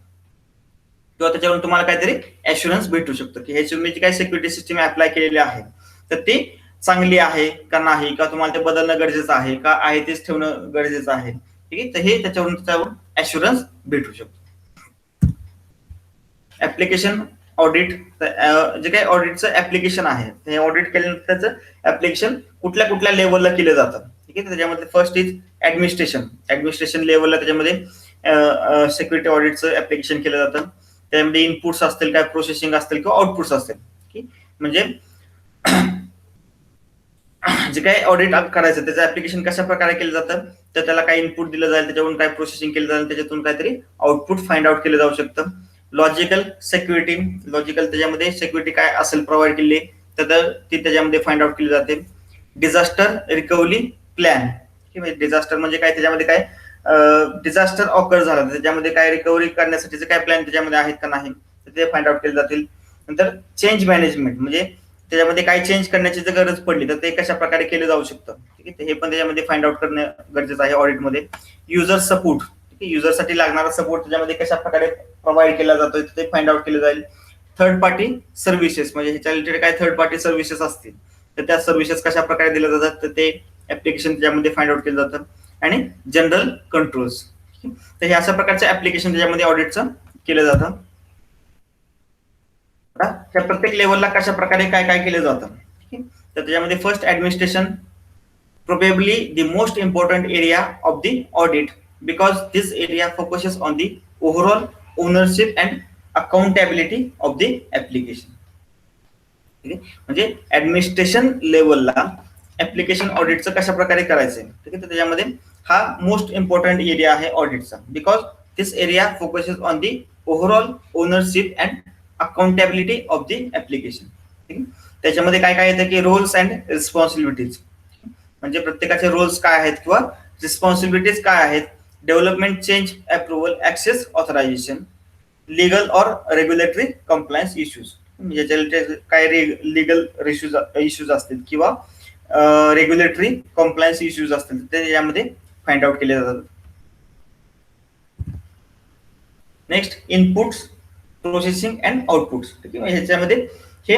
किंवा त्याच्यावरून तुम्हाला काहीतरी ऍश्युरन्स भेटू शकतं की हे तुम्ही जे काही सिक्युरिटी सिस्टम अप्लाय केलेले आहे तर ते चांगली आहे का नाही, का तुम्हाला ते बदलणं गरजेचं आहे का आहे तेच ठेवणं गरजेचं आहे. ठीक आहे. तर हे त्याच्यावरून ऍश्युरन्स भेटू शकतो. ऍप्लिकेशन ऑडिट, जे काही ऑडिटचं ऍप्लिकेशन आहे हे ऑडिट केल्यानंतर त्याचं ऍप्लिकेशन कुठल्या कुठल्या लेवलला केलं जातं. ठीक आहे. त्याच्यामध्ये फर्स्ट इज ऍडमिनिस्ट्रेशन लेवलला त्याच्यामध्ये सिक्युरिटी ऑडिटचं ऍप्लिकेशन केलं जातं. त्यामध्ये इनपुट्स असतील, काय प्रोसेसिंग असतील किंवा आउटपुट्स असतील. ठीक. म्हणजे जे काही ऑडिट करायचं त्याचं ऍप्लिकेशन कशा प्रकारे केलं जातं तर त्याला काय इनपुट दिलं जाईल, त्याच्यावरून काय प्रोसेसिंग केलं जाईल, त्याच्यातून काहीतरी आउटपुट फाइंड आउट केलं जाऊ शकतं. लॉजिकल सिक्युरिटी, लॉजिकल त्याच्यामध्ये सिक्युरिटी काय असेल प्रोव्हाइड केली तर ती त्याच्यामध्ये फाइंड आउट केली जाते. डिझास्टर रिकव्हरी प्लॅन, डिझास्टर म्हणजे काय, त्याच्यामध्ये काय डिझास्टर ऑकर झाला त्याच्यामध्ये काय रिकव्हरी करण्यासाठीचे काय प्लॅन त्याच्यामध्ये आहेत का नाही ते फाइंड आउट केले जातील. नंतर चेंज मॅनेजमेंट म्हणजे त्याच्यामध्ये काय चेंज करण्याची जर गरज पडली तर ते कशा प्रकारे केलं जाऊ शकतं, ठीक आहे, हे पण त्याच्यामध्ये फाइंड आउट करणं गरजेचं आहे ऑडिटमध्ये. युजर सपोर्ट, ठीक आहे, युजरसाठी लागणारा सपोर्ट त्याच्यामध्ये कशा प्रकारे प्रोव्हाइड केला जातोय ते फाइंड आउट केलं जाईल. थर्ड पार्टी सर्व्हिसेस म्हणजे ह्याच्या रिलेटेड काय थर्ड पार्टी सर्व्हिसेस असतील तर त्या सर्व्हिसेस कशा प्रकारे दिल्या जातात तर ते ऍप्लिकेशन त्याच्यामध्ये फाइंड आउट केलं जातं. आणि जनरल कंट्रोल्स, तर हे अशा प्रकारचे ऍप्लिकेशन त्याच्यामध्ये ऑडिटचं केलं जातं. त्या प्रत्येक लेवलला कशा प्रकारे काय काय केलं जातं, ठीक आहे. तर त्याच्यामध्ये first administration probably the most important area of the audit because this area focuses on the overall ownership and accountability of the application. ठीक आहे, म्हणजे ऍडमिनिस्ट्रेशन लेवलला ऍप्लिकेशन ऑडिटचं कशा प्रकारे करायचंय, ठीक आहे, तर त्याच्यामध्ये हा मोस्ट इम्पॉर्टंट एरिया आहे ऑडिटचा because this area focuses on the overall ownership and accountability of the application. ठीक आहे, त्याच्यामध्ये काय काय येतं की रोल्स अँड रिस्पॉन्सिबिलिटीज, म्हणजे प्रत्येकाचे रोल्स काय आहेत किंवा रिस्पॉन्सिबिलिटीज काय आहेत. Development, change, approval, access, authorisation, legal or regulatory compliance issues, म्हणजे काय लिगल इश्यूज असतील किंवा रेग्युलेटरी कंप्लायन्स इश्यूज असतील ते यामध्ये फाइंड आउट केले जातात. Next inputs, processing and outputs, ठीक आहे, ह्याच्यामध्ये हे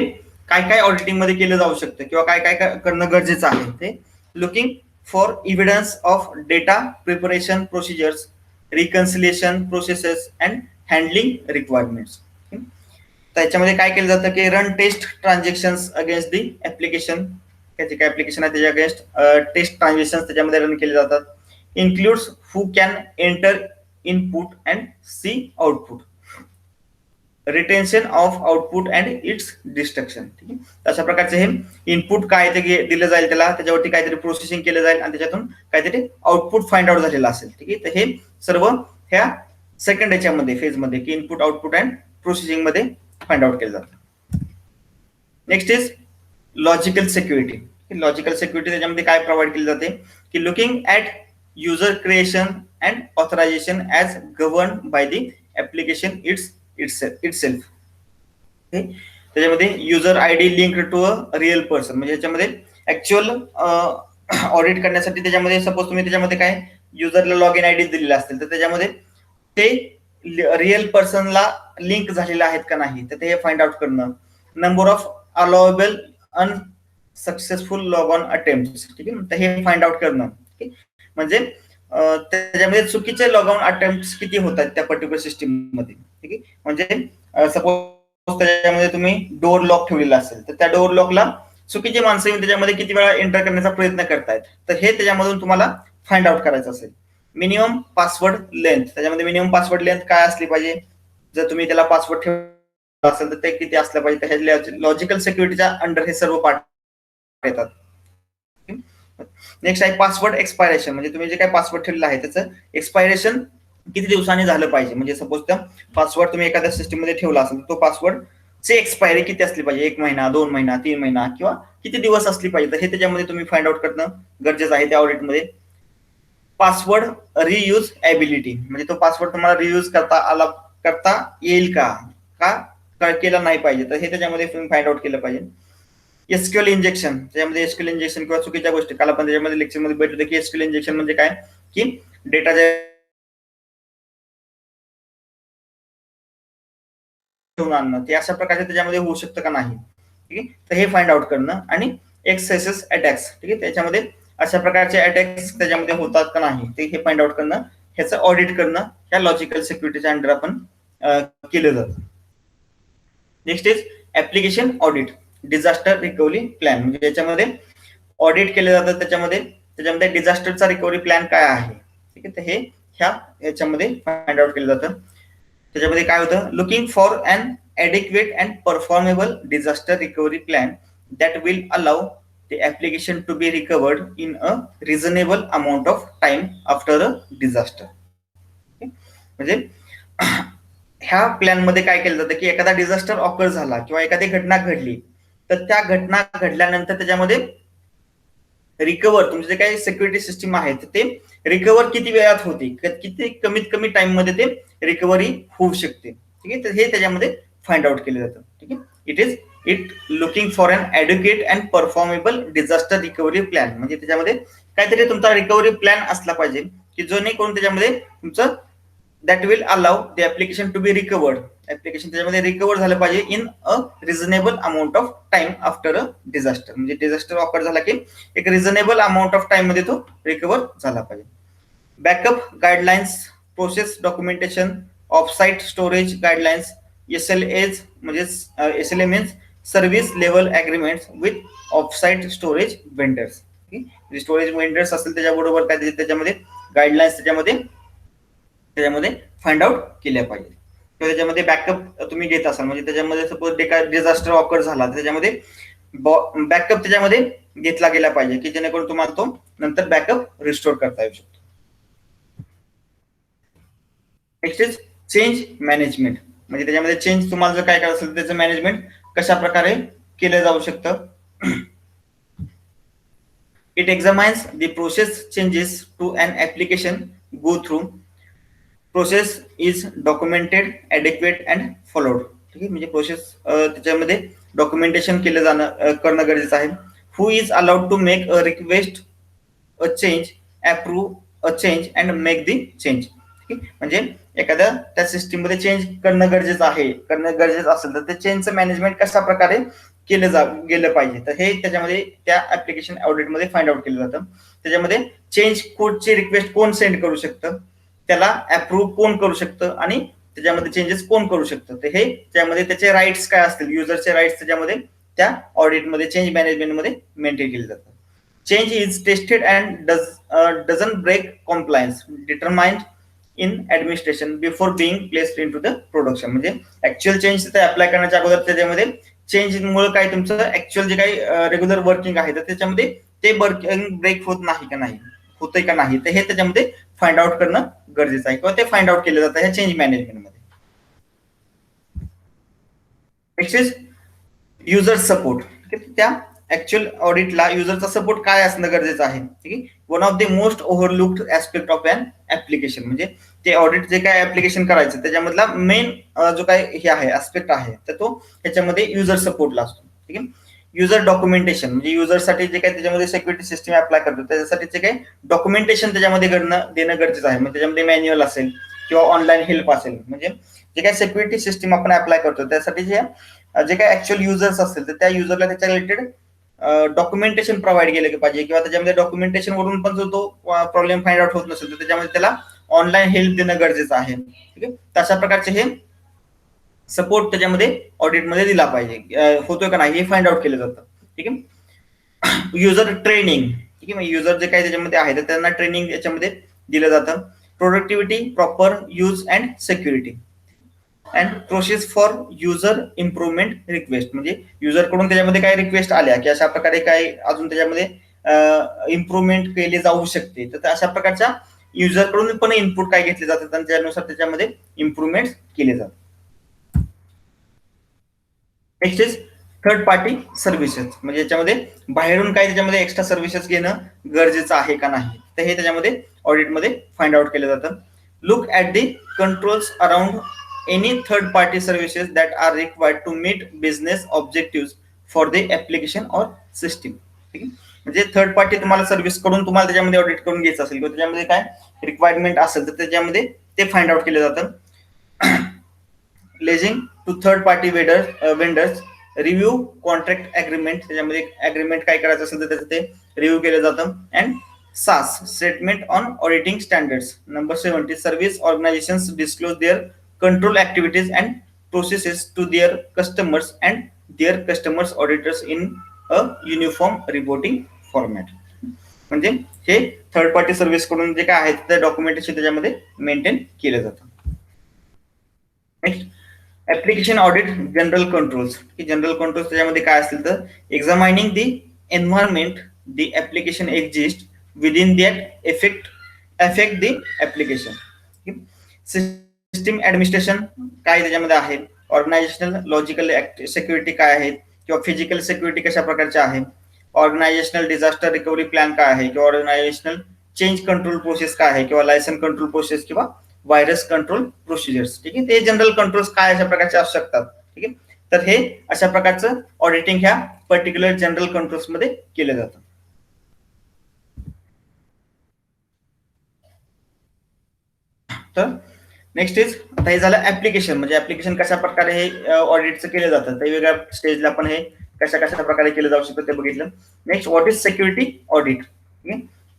काय काय ऑडिटिंग मध्ये केलं जाऊ शकतं किंवा काय काय करणं गरजेचं आहे ते. Looking for evidence of data preparation procedures, reconciliation processes and handling requirements. त्याच्यामध्ये काय केलं जातं की run test transactions against the application, त्याचे काय ऍप्लिकेशन आहे त्याच्या अगेन्स्ट टेस्ट ट्रान्झॅक्शन त्याच्यामध्ये रन केले जातात. Includes who can enter input and see output, retention of output and its destruction. ठीक आहे, अशा प्रकारचे हे इनपुट काय ते दिलं जाईल त्याला, त्याच्यावरती काहीतरी प्रोसेसिंग केलं जाईल आणि त्याच्यातून काहीतरी आउटपुट फाइंड आउट झालेलं असेल. ठीक आहे, तर हे सर्व ह्या सेकंड याच्यामध्ये फेजमध्ये की इनपुट आउटपुट अँड प्रोसेसिंग मध्ये फाइंड आउट केलं जातं. Next is logical security. Logical security त्याच्यामध्ये काय प्रोव्हाइड केली जाते की looking at user creation and authorisation as govern by the application itself. त्याच्यामध्ये user ID link to a real person, म्हणजे याच्यामध्ये ऍक्च्युअल ऑडिट करण्यासाठी त्याच्यामध्ये सपोज तुम्ही त्याच्यामध्ये काय युजरला लॉग इन आयडी दिलेला असतील तर त्याच्यामध्ये ते रिअल पर्सनला लिंक झालेले आहेत का नाही तर ते फाइंड आउट करणं. Number of allowable unsuccessful log on attempt, ठीक आहे, तर हे फाइंड आउट करणं. म्हणजे त्याच्यामध्ये चुकीचे लॉग ऑन अटेम्प्ट किती होत आहेत त्या पर्टिक्युलर सिस्टीम मध्ये. ठीक आहे, म्हणजे सपोज त्याच्यामध्ये तुम्ही डोअर लॉक ठेवलेला असेल तर त्या डोअर लॉकला चुकीची माणसं येऊन त्याच्यामध्ये किती वेळा एंटर करण्याचा प्रयत्न करतायत तर हे त्याच्यामधून तुम्हाला फाइंड आउट करायचं असेल. मिनिमम पासवर्ड लेंथ, त्याच्यामध्ये मिनिमम पासवर्ड लेंथ काय असली पाहिजे, जर तुम्ही त्याला पासवर्ड ठेवला असेल तर ते किती असलं पाहिजे, तर लॉजिकल सिक्युरिटीच्या अंडर हे सर्व पार्ट येतात. नेक्स्ट आहे पासवर्ड एक्सपायरेशन, म्हणजे तुम्ही जे काही पासवर्ड ठेवलेला आहे त्याचं एक्सपायरेशन किती दिवसांनी झालं पाहिजे. म्हणजे सपोज त्या पासवर्ड तुम्ही एखाद्या सिस्टीम मध्ये ठेवला असेल तो पासवर्ड ची एक्सपायरी किती असली पाहिजे, 1 महिना, 2 महिना, 3 महिना किंवा किती दिवस असली पाहिजे, तर हे त्याच्यामध्ये तुम्ही फाइंड आउट करणं गरजेचं आहे त्या ऑडिटमध्ये. पासवर्ड रियूज एबिलिटी, म्हणजे तो पासवर्ड तुम्हाला रियूज करता येईल का केला नाही पाहिजे तर हे त्याच्यामध्ये तुम्ही फाइंड आउट केलं पाहिजे. एसक्यूएल इंजेक्शन, त्याच्यामध्ये एसक्यूएल इंजेक्शन किंवा चुकीच्या गोष्टी काल आपण त्याच्यामध्ये लेक्चरमध्ये भेटलं की एसक्यूएल इंजेक्शन म्हणजे काय की डेटा ठेवून आणणं ते अशा प्रकारे त्याच्यामध्ये होऊ शकतं का नाही. ठीक आहे, तर हे फाइंड आउट करणं. आणि एक्सेसेस अटॅक्स, ठीक आहे, त्याच्यामध्ये अशा प्रकारचे अटॅक्स त्याच्यामध्ये होतात का नाही ते हे फाइंड आउट करणं, ह्याचं ऑडिट करणं ह्या लॉजिकल सिक्युरिटीच्या अंडर आपण केलं जातं. Next is application audit, disaster recovery plan, म्हणजे याच्यामध्ये ऑडिट केलं जातं त्याच्यामध्ये डिझास्टरचा रिकव्हरी प्लॅन काय आहे. ठीक आहे, तर हे याच्यामध्ये फाइंड आउट केलं जातं. त्याच्यामध्ये काय होतं, looking for an adequate and performable disaster recovery plan that will allow the application to be recovered in a reasonable amount of time after a disaster. म्हणजे ह्या प्लॅन मध्ये काय केलं जातं की एखादा डिझास्टर ऑकर झाला किंवा एखादी घटना घडली, तर त्या घटना घडल्यानंतर त्याच्यामध्ये रिकवर तुमचे जे काही सिक्युरिटी सिस्टीम आहे ते रिकवर किती वेळात होते, किती कमीत कमी टाइम मध्ये ते रिकव्हरी होऊ शकते. ठीक आहे, तर हे त्याच्यामध्ये फाइंड आउट केलं जातं. ठीक आहे, it looking for an adequate and performable disaster recovery plan. म्हणजे त्याच्यामध्ये काहीतरी तुमचा रिकव्हरी प्लॅन असला पाहिजे की जेणेकरून त्याच्यामध्ये तुमचं that will allow the application to be recovered. Application त्याच्यामध्ये रिकवर झालं पाहिजे in a reasonable amount of time after a disaster. म्हणजे डिझास्टर ऑकर झाला की एक रिझनेबल अमाऊंट ऑफ टाइम मध्ये तो रिकवर झाला पाहिजे. Backup guidelines, process documentation, offsite storage guidelines, SLAs म्हणजे SLA means service level agreement with offsite storage vendors. Storage vendors असतील त्याच्याबरोबर काय त्याच्यामध्ये गाईडलाईन्स त्याच्यामध्ये फाइंड आउट केल्या पाहिजे. किंवा त्याच्यामध्ये बॅकअप तुम्ही घेत असाल म्हणजे त्याच्यामध्ये सपोज डिझास्टर ऑकर झाला त्याच्यामध्ये बॅकअप त्याच्यामध्ये घेतला गेला पाहिजे की जेणेकरून तुम्हाला तो नंतर बॅकअप रिस्टोर करता येऊ शकतो. Next is change management. म्हणजे त्याच्यामध्ये चेंज तुम्हाला जर काय करायचं असेल त्याचं मॅनेजमेंट कशा प्रकारे केलं जाऊ शकतं. It examines the process changes to an application go through. Process is documented, adequate and followed. ठीक आहे, म्हणजे प्रोसेस त्याच्यामध्ये डॉक्युमेंटेशन केलं करणं गरजेचं आहे. Who is allowed to make a request a change, approve a change and make the change. म्हणजे एखाद्या त्या सिस्टीम मध्ये चेंज करणं गरजेचं असेल तर त्या चेंजचं मॅनेजमेंट कशा प्रकारे गेलं पाहिजे. तर हे त्याच्यामध्ये त्या ऍप्लिकेशन ऑडिटमध्ये फाइंड आउट केलं जातं. त्याच्यामध्ये चेंज कोडची रिक्वेस्ट कोण सेंड करू शकतं, त्याला अप्रूव्ह कोण करू शकतं आणि त्याच्यामध्ये चेंजेस कोण करू शकतं. तर हे त्यामध्ये त्याचे राईट्स काय असतील, युजरचे राईट्स त्याच्यामध्ये त्या ऑडिटमध्ये चेंज मॅनेजमेंटमध्ये मेंटेन केले जातात. Change is tested and doesn't break compliance determined in administration before being placed into the production. म्हणजे ऍक्च्युअल चेंज तिथे अप्लाय करण्याच्या अगोदर त्याच्यामध्ये चेंजमुळे काय तुमचं ऍक्च्युअल जे काही रेग्युलर वर्किंग आहे तर त्याच्यामध्ये ते वर्किंग ब्रेक होत नाही का नाही, होतंय का नाही, तर हे त्याच्यामध्ये फाइंड आउट करणं गरजेचं आहे किंवा ते फाइंड आउट केलं जातं ह्या चेंज मॅनेजमेंटमध्ये. Next is user support. त्या ऍक्च्युअल ऑडिटला युजरचा सपोर्ट काय असणं गरजेचं आहे. ठीक आहे, one of the most overlooked aspect of an application. म्हणजे ते ऑडिट जे काय ऍप्लिकेशन करायचं त्याच्यामधला मेन जो काय हे आहे ऍस्पेक्ट आहे तर तो त्याच्यामध्ये युजर सपोर्टला असतो. ठीक आहे, युजर डॉक्युमेंटेशन म्हणजे युजरसाठी जे काही त्याच्यामध्ये सिक्युरिटी सिस्टीम अप्लाय करतो त्याच्यासाठी जे काही डॉक्युमेंटेशन त्याच्यामध्ये देणं गरजेचं आहे. म्हणजे त्याच्यामध्ये मॅन्युअल असेल किंवा ऑनलाईन हेल्प असेल. म्हणजे जे काही सिक्युरिटी सिस्टीम आपण अप्लाय करतो त्यासाठी जे काही ऍक्च्युअल युजर्स असतील तर त्या युजरला त्याच्या रिलेटेड डॉक्युमेंटेशन प्रोव्हाइड केलं पाहिजे किंवा त्याच्यामध्ये डॉक्युमेंटेशन वरून पण जो तो प्रॉब्लेम फाइंड आउट होत नसेल तर त्याच्यामध्ये त्याला ऑनलाईन हेल्प देणं गरजेचं आहे. ठीक आहे, तशा प्रकारचे हे सपोर्ट त्याच्यामध्ये ऑडिटमध्ये दिला पाहिजे. होतोय का नाही हे फाइंड आउट केलं जातं. ठीक आहे, युजर ट्रेनिंग. ठीक आहे, युजर जे काही त्याच्यामध्ये आहे तर त्यांना ट्रेनिंग याच्यामध्ये दिलं जातं. Productivity, proper use and security and process for user improvement request. म्हणजे युजरकडून त्याच्यामध्ये काय रिक्वेस्ट आल्या की अशा प्रकारे काय अजून त्याच्यामध्ये इम्प्रुव्हमेंट केली जाऊ शकते तर अशा प्रकारच्या युजरकडून पण इनपुट काय घेतले जातात आणि त्यानुसार त्याच्यामध्ये इम्प्रुव्हमेंट केले जातात. Next is third party services. म्हणजे याच्यामध्ये बाहेरून काही त्याच्यामध्ये एक्स्ट्रा सर्व्हिसेस घेणं गरजेचं आहे का नाही तर हे त्याच्यामध्ये ऑडिटमध्ये फाइंड आउट केलं जातं. Look at the controls around any third party services that are required to meet business objectives for the application or system. ठीक आहे, म्हणजे थर्ड पार्टी तुम्हाला सर्व्हिस कडून तुम्हाला त्याच्यामध्ये ऑडिट करून घ्यायचं असेल किंवा त्याच्यामध्ये काय रिक्वायरमेंट असेल तर त्याच्यामध्ये ते फाइंड आउट केलं जातं. Liaising to third party vendors, review contract agreement. त्याच्यामध्ये अग्रीमेंट काय करायचं असेल तर त्याचं ते रिव्ह्यू केलं जातं. And SAS statement on auditing standards. Number 70 service organisations disclose their control activities and processes to their customers and their customers auditors in a uniform reporting format. म्हणजे हे थर्ड पार्टी सर्व्हिस कडून जे काय आहे ते documentation त्याच्यामध्ये maintain केलं जातं. Next application audit general controls. General controls त्याच्यामध्ये काय असतील तर examining the environment the application exist within that affect the application. System administration काय त्याच्यामध्ये आहे, ऑर्गनायझेशनल लॉजिकल सिक्युरिटी काय आहेत किंवा फिजिकल सिक्युरिटी कशा प्रकारच्या आहे, ऑर्गनायझेशनल डिझास्टर रिकव्हरी प्लॅन काय आहे किंवा ऑर्गनायझेशनल चेंज कंट्रोल प्रोसेस काय आहे किंवा लायसन कंट्रोल प्रोसेस किंवा व्हायरस कंट्रोल प्रोसिजर्स. ठीक आहे, ते जनरल कंट्रोल्स काय अशा प्रकारचे असू शकतात. ठीक आहे, तर हे अशा प्रकारचं ऑडिटिंग ह्या पर्टिक्युलर जनरल कंट्रोल्स मध्ये केलं जातं. तर नेक्स्ट इज, आता हे झालं ऍप्लिकेशन, म्हणजे ऍप्लिकेशन कशा प्रकारे हे ऑडिटचं केलं जातं, तर वेगळ्या स्टेजला पण हे कशा कशा प्रकारे केलं जाऊ शकतं ते बघितलं. Next, what is security audit.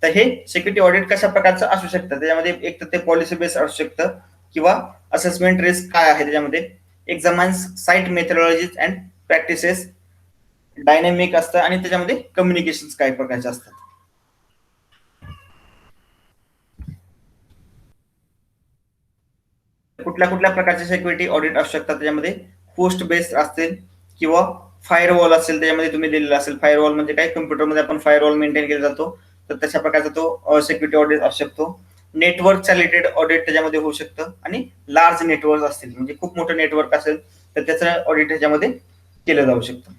तर हे सिक्युरिटी ऑडिट कशा प्रकारचं असू शकतं, त्याच्यामध्ये एक तर ते पॉलिसी बेस्ड असू शकतं किंवा असेसमेंट रिस्क काय आहे त्याच्यामध्ये, examines site methodologies and practices, dynamic असतं आणि त्याच्यामध्ये कम्युनिकेशन काय प्रकारचे असतात. कुठल्या कुठल्या प्रकारचे सिक्युरिटी ऑडिट असू शकतात त्याच्यामध्ये, होस्ट बेस्ड असतील किंवा फायरवॉल असेल, त्याच्यामध्ये तुम्ही दिलेलं असेल फायरवॉल म्हणजे काय, कम्प्युटरमध्ये आपण फायरवॉल मेंटेन केला जातो, तर तशा प्रकारचा तो सिक्युरिटी ऑडिट असू शकतो. नेटवर्कच्या रिलेटेड ऑडिट त्याच्यामध्ये होऊ शकतं आणि लार्ज नेटवर्क असतील म्हणजे खूप मोठं नेटवर्क असेल तर त्याचं ऑडिट ह्याच्यामध्ये केलं जाऊ शकतं.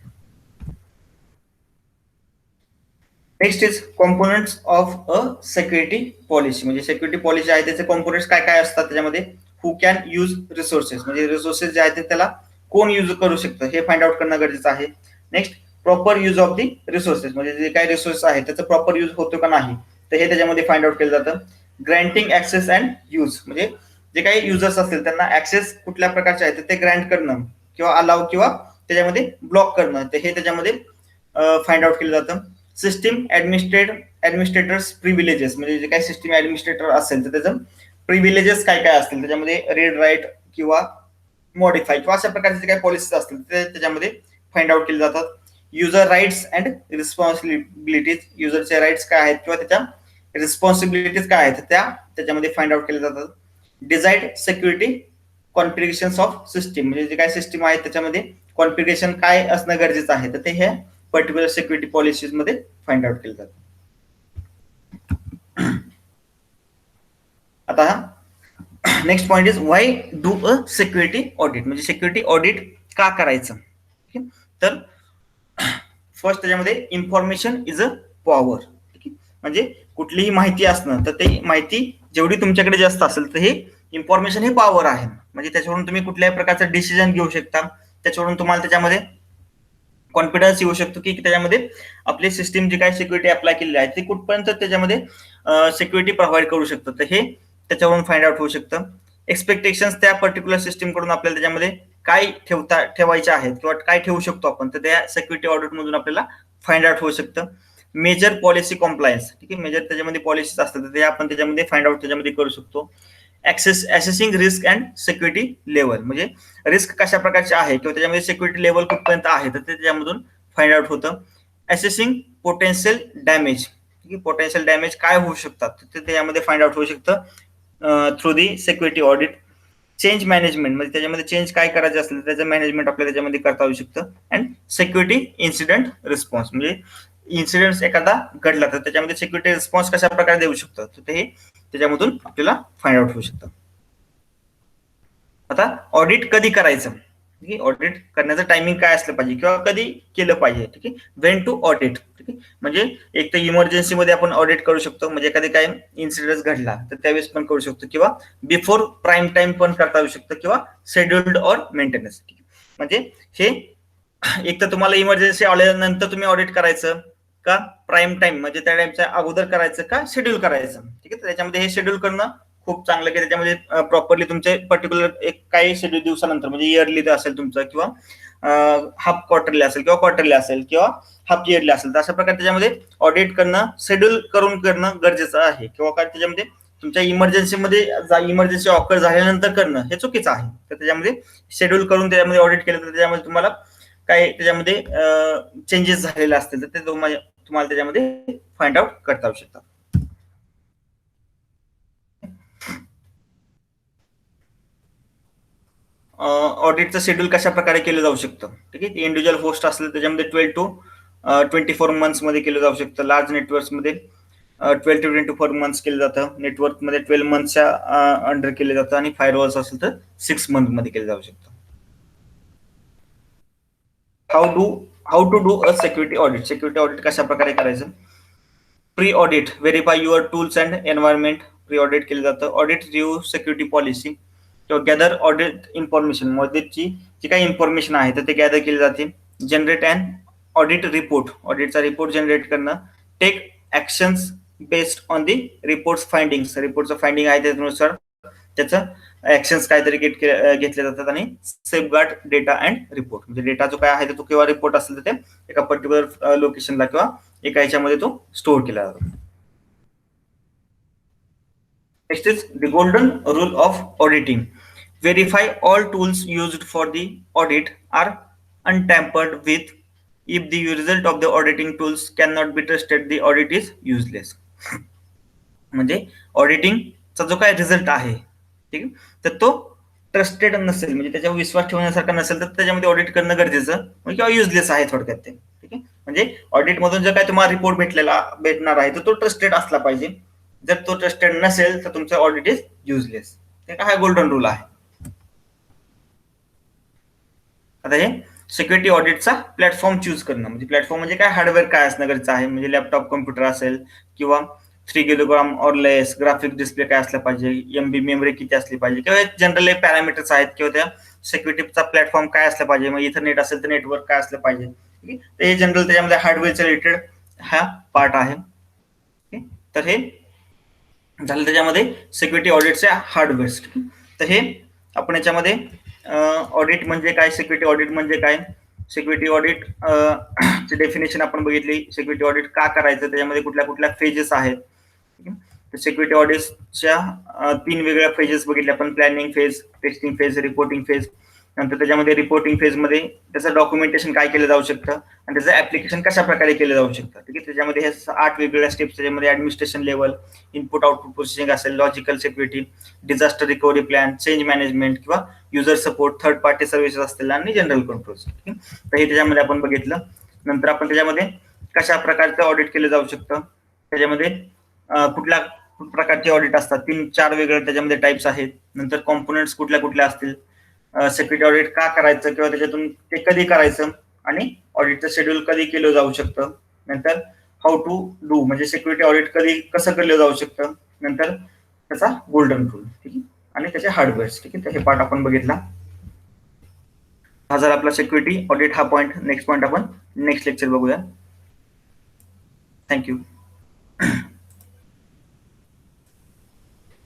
Next is components of a security policy, म्हणजे सिक्युरिटी पॉलिसी आहे त्याचे कॉम्पोनंट्स काय काय असतात त्याच्यामध्ये, हू कॅन यूज रिसोर्सेस, म्हणजे रिसोर्सेस जे आहेत त्याला कोण यूज करू शकतं हे फाइंड आउट करणं गरजेचं आहे. Next, proper use of the resources, म्हणजे जे काही रिसोर्स आहे त्याचं प्रॉपर यूज होतो का नाही तर हे त्याच्यामध्ये फाइंड आउट केलं जातं. ग्रँटिंग ऍक्सेस अँड यूज, म्हणजे जे काही युजर्स असतील त्यांना ऍक्सेस कुठल्या प्रकारचे आहे ते ग्रँट करणं किंवा अलाव किंवा त्याच्यामध्ये ब्लॉक करणं, तर हे त्याच्यामध्ये फाइंड आउट केलं जातं. सिस्टीम ऍडमिनिस्ट्रेटर्स प्रिव्हिलेजेस, म्हणजे जे काही सिस्टीम ऍडमिनिस्ट्रेटर असेल तर त्याचं प्रिव्हिलेजेस काय काय असतील त्याच्यामध्ये, रीड राईट किंवा मॉडिफाय किंवा अशा प्रकारचे जे काही पॉलिसीज असतील ते त्याच्यामध्ये फाइंड आउट केले जातात. युजर राईट्स अँड रिस्पॉन्सिबिलिटीज, युजरचे राईट्स काय आहेत किंवा त्याच्या रिस्पॉन्सिबिलिटीज काय आहेत त्या त्याच्यामध्ये फाइंड आउट केले जातात. डिझाईड सिक्युरिटी कॉन्फिगरेशन ऑफ सिस्टीम, म्हणजे जे काही सिस्टीम आहे त्याच्यामध्ये कॉन्फिगरेशन काय असणं गरजेचं आहे तर ते हे पर्टिक्युलर सिक्युरिटी पॉलिसीज मध्ये फाइंड आउट केलं जातं. आता next point is why do a security audit, म्हणजे सिक्युरिटी ऑडिट का करायचं. तर फर्स्ट त्याच्यामध्ये इन्फॉर्मेशन इज अ पॉवर, म्हणजे कुठलीही माहिती असणं तर ते माहिती जेवढी तुमच्याकडे जास्त असेल तर हे इन्फॉर्मेशन हे पॉवर आहे, म्हणजे त्याच्यावरून तुम्ही कुठल्याही प्रकारचं डिसिजन घेऊ शकता, त्याच्यावरून तुम्हाला त्याच्यामध्ये कॉन्फिडन्स येऊ शकतो की त्याच्यामध्ये आपली सिस्टीम जी काही सिक्युरिटी अप्लाय केलेली आहे ती कुठपर्यंत त्याच्यामध्ये सिक्युरिटी प्रोव्हाइड करू शकतं, तर हे त्याच्यावरून फाइंड आउट होऊ शकतं. एक्सपेक्टेशन्स त्या पर्टिक्युलर सिस्टीम कडून आपल्याला त्याच्यामध्ये काय ठेवायचे आहेत किंवा काय ठेवू शकतो आपण, तर त्या सिक्युरिटी ऑडिट मधून आपल्याला फाइंड आउट होऊ शकतं. मेजर पॉलिसी कॉम्प्लायन्स, ठीक आहे, मेजर त्याच्यामध्ये पॉलिसीज असतात तर ते आपण त्याच्यामध्ये फाइंड आउट त्याच्यामध्ये करू शकतो. Assessing risk and security level, म्हणजे रिस्क कशा प्रकारचे आहे किंवा त्याच्यामध्ये सिक्युरिटी लेवल कुठपर्यंत आहे तर ते त्याच्यामधून फाइंड आउट होतं. Assessing potential damage, potential damage काय होऊ शकतात ते त्याच्यामध्ये फाइंड आउट होऊ शकतं through the security audit. Change management, म्हणजे त्याच्यामध्ये चेंज काय करायचं असेल त्याचं मॅनेजमेंट आपल्याला त्याच्यामध्ये करता येऊ शकतं. अँड सिक्युरिटी इन्सिडेंट रिस्पॉन्स, म्हणजे इन्सिडेंट एखादा घडला तर त्याच्यामध्ये सिक्युरिटी रिस्पॉन्स कशा प्रकारे देऊ शकतं तर ते त्याच्यामधून आपल्याला फाइंड आउट होऊ शकतं. आता ऑडिट कधी करायचं, ठीक आहे, ऑडिट करण्याचं टायमिंग काय असलं पाहिजे किंवा कधी केलं पाहिजे, ठीक आहे, वेन टू ऑडिट, ठीक आहे, म्हणजे एक तर इमर्जन्सीमध्ये आपण ऑडिट करू शकतो, म्हणजे एखादी काय इन्सिडेंट घडला तर त्यावेळेस पण करू शकतो किंवा बिफोर प्राईम टाइम पण करता येऊ शकतं किंवा शेड्युल्ड ऑर मेंटेनन्स, म्हणजे हे एक तर तुम्हाला इमर्जन्सी आल्यानंतर तुम्ही ऑडिट करायचं का प्राईम टाइम म्हणजे त्या टाइमच्या अगोदर करायचं का शेड्यूल करायचं, ठीक आहे, त्याच्यामध्ये हे शेड्यूल करणं खूप चांगलं की त्याच्यामध्ये प्रॉपरली तुमचे पर्टिक्युलर एक काही शेड्यूल दिवसानंतर म्हणजे इयरली असेल तुमचं किंवा हाफ क्वार्टरली असेल किंवा क्वार्टरली असेल किंवा हाफ इयरली असेल तर अशा प्रकारे त्याच्यामध्ये ऑडिट करणं शेड्यूल करून करणं गरजेचं आहे किंवा काय त्याच्यामध्ये तुमच्या इमर्जन्सीमध्ये इमर्जन्सी ऑकर झाल्यानंतर करणं हे चुकीचं आहे, तर त्याच्यामध्ये शेड्यूल करून त्याच्यामध्ये ऑडिट केलं तर त्याच्यामध्ये तुम्हाला काय त्याच्यामध्ये चेंजेस झालेले असतील तर ते तुम्हाला त्याच्यामध्ये फाइंड आउट करता येऊ शकतात. ऑडिटचं शेड्यूल कशा प्रकारे केलं जाऊ शकतं, ठीक आहे, इंडिव्हिज्युअल होस्ट असेल त्याच्यामध्ये 12 to 24 मंथ्स मध्ये केलं जाऊ शकतं. लार्ज नेटवर्क्स मध्ये 12 to 24 मंथ्स केलं जातं. नेटवर्कमध्ये 12 मंथच्या अंडर केलं जातं आणि फायरवॉल्स असेल तर 6 मंथमध्ये केलं जाऊ शकतं. How to do a security audit. Security audit कशा प्रकारे करायचं? Pre audit verify your tools and environment. Pre audit केलं जातं. ऑडिट रिव्ह्यू सिक्युरिटी पॉलिसी किंवा गॅदर ऑडिट इन्फॉर्मेशन. ऑडिटची जी काही इन्फॉर्मेशन आहे तर ते गॅदर केली जाते. Generate and audit report. ऑडिटचा रिपोर्ट जनरेट करणं. Take actions based on the report findings. रिपोर्टचं फाइंडिंग आहे त्यानुसार त्याचं ऍक्शन्स काहीतरी घेतले जातात. आणि सेफगार्ड डेटा अँड रिपोर्ट. म्हणजे डेटा जो काय आहे तो किंवा रिपोर्ट असेल तर ते एका पर्टिक्युलर लोकेशनला किंवा एका ह्याच्यामध्ये तो स्टोअर केला जातो. Next is the golden rule of auditing. Verify all tools used for the audit are untampered with. If the result of the auditing tools cannot be trusted, the audit is useless. म्हणजे ऑडिटिंगचा जो काय result आहे ठीक आहे तर तो trusted नसेल म्हणजे त्याच्यावर विश्वास ठेवण्यासारखा नसेल तर त्याच्यामध्ये ऑडिट करणं गरजेचं किंवा युजलेस आहे थोडक्यात ते. ठीक आहे म्हणजे ऑडिट मधून जर काय तुम्हाला रिपोर्ट भेटणार आहे तर तो ट्रस्टेड असला पाहिजे. जर तो ट्रस्टेड नसेल तर तुमचं ऑडिट इज युजलेस. ते काय गोल्डन रूल आहे. आता हे सिक्युरिटी ऑडिटचा प्लॅटफॉर्म चूज करणं. म्हणजे प्लॅटफॉर्म म्हणजे काय हार्डवेअर काय असणं गरजेचं आहे. म्हणजे लॅपटॉप कम्प्युटर असेल किंवा 3 किलोग्राम और लेस. ग्राफिक डिस्प्ले काय असलं पाहिजे. MB मेमरी किती असली पाहिजे किंवा जनरल पॅरामीटर्स आहेत किंवा त्या सिक्युरिटीचा प्लॅटफॉर्म काय असलं पाहिजे. मग इथरनेट असेल तर नेटवर्क काय असलं पाहिजे. तर हे जनरल त्याच्यामध्ये हार्डवेअरच्या रिलेटेड हा पार्ट आहे. तर हे झालं त्याच्यामध्ये सिक्युरिटी ऑडिटचे हार्डवेअर्स. तर हे आपण याच्यामध्ये ऑडिट म्हणजे काय, सिक्युरिटी ऑडिट म्हणजे काय, सिक्युरिटी ऑडिट ची डेफिनेशन आपण बघितली. सिक्युरिटी ऑडिट का करायचं, त्याच्यामध्ये कुठल्या कुठल्या फेजेस आहेत. सिक्युरिटी ऑडिटच्या 3 वेगळ्या फेजेस बघितल्या आपण. Planning phase, testing phase, reporting phase. नंतर त्याच्यामध्ये रिपोर्टिंग फेज मध्ये त्याचं डॉक्युमेंटेशन काय केलं जाऊ शकतं आणि त्याचं ऍप्लिकेशन कशा प्रकारे केलं जाऊ शकतं. ठीक आहे त्याच्यामध्ये हे 8 वेगवेगळ्या स्टेप्स. त्याच्यामध्ये administration level, input output processing असेल, logical security, disaster recovery plan, change management किंवा user support, third party services असतील आणि जनरल कंट्रोल्स. तर हे त्याच्यामध्ये आपण बघितलं. नंतर आपण त्याच्यामध्ये कशा प्रकारचं ऑडिट केलं जाऊ शकतं, त्याच्यामध्ये कुठल्या प्रकारचे ऑडिट असतात, 3-4 वेगळे त्याच्यामध्ये टाइप्स आहेत. नंतर कॉम्पोनंट्स कुठल्या कुठल्या असतील, सिक्युरिटी ऑडिट का करायचं किंवा त्याच्यातून ते कधी करायचं आणि ऑडिटचं शेड्यूल कधी केलं जाऊ शकतं. नंतर हाऊ टू डू म्हणजे सिक्युरिटी ऑडिट कधी कसं केलं जाऊ शकतं. नंतर त्याचा गोल्डन रूल. ठीक आहे आणि त्याचे हार्डवेअर्स. ठीक आहे तर हे पार्ट आपण बघितला. हा जर आपला सिक्युरिटी ऑडिट हा पॉईंट. नेक्स्ट पॉईंट आपण नेक्स्ट लेक्चर बघूया. थँक्यू.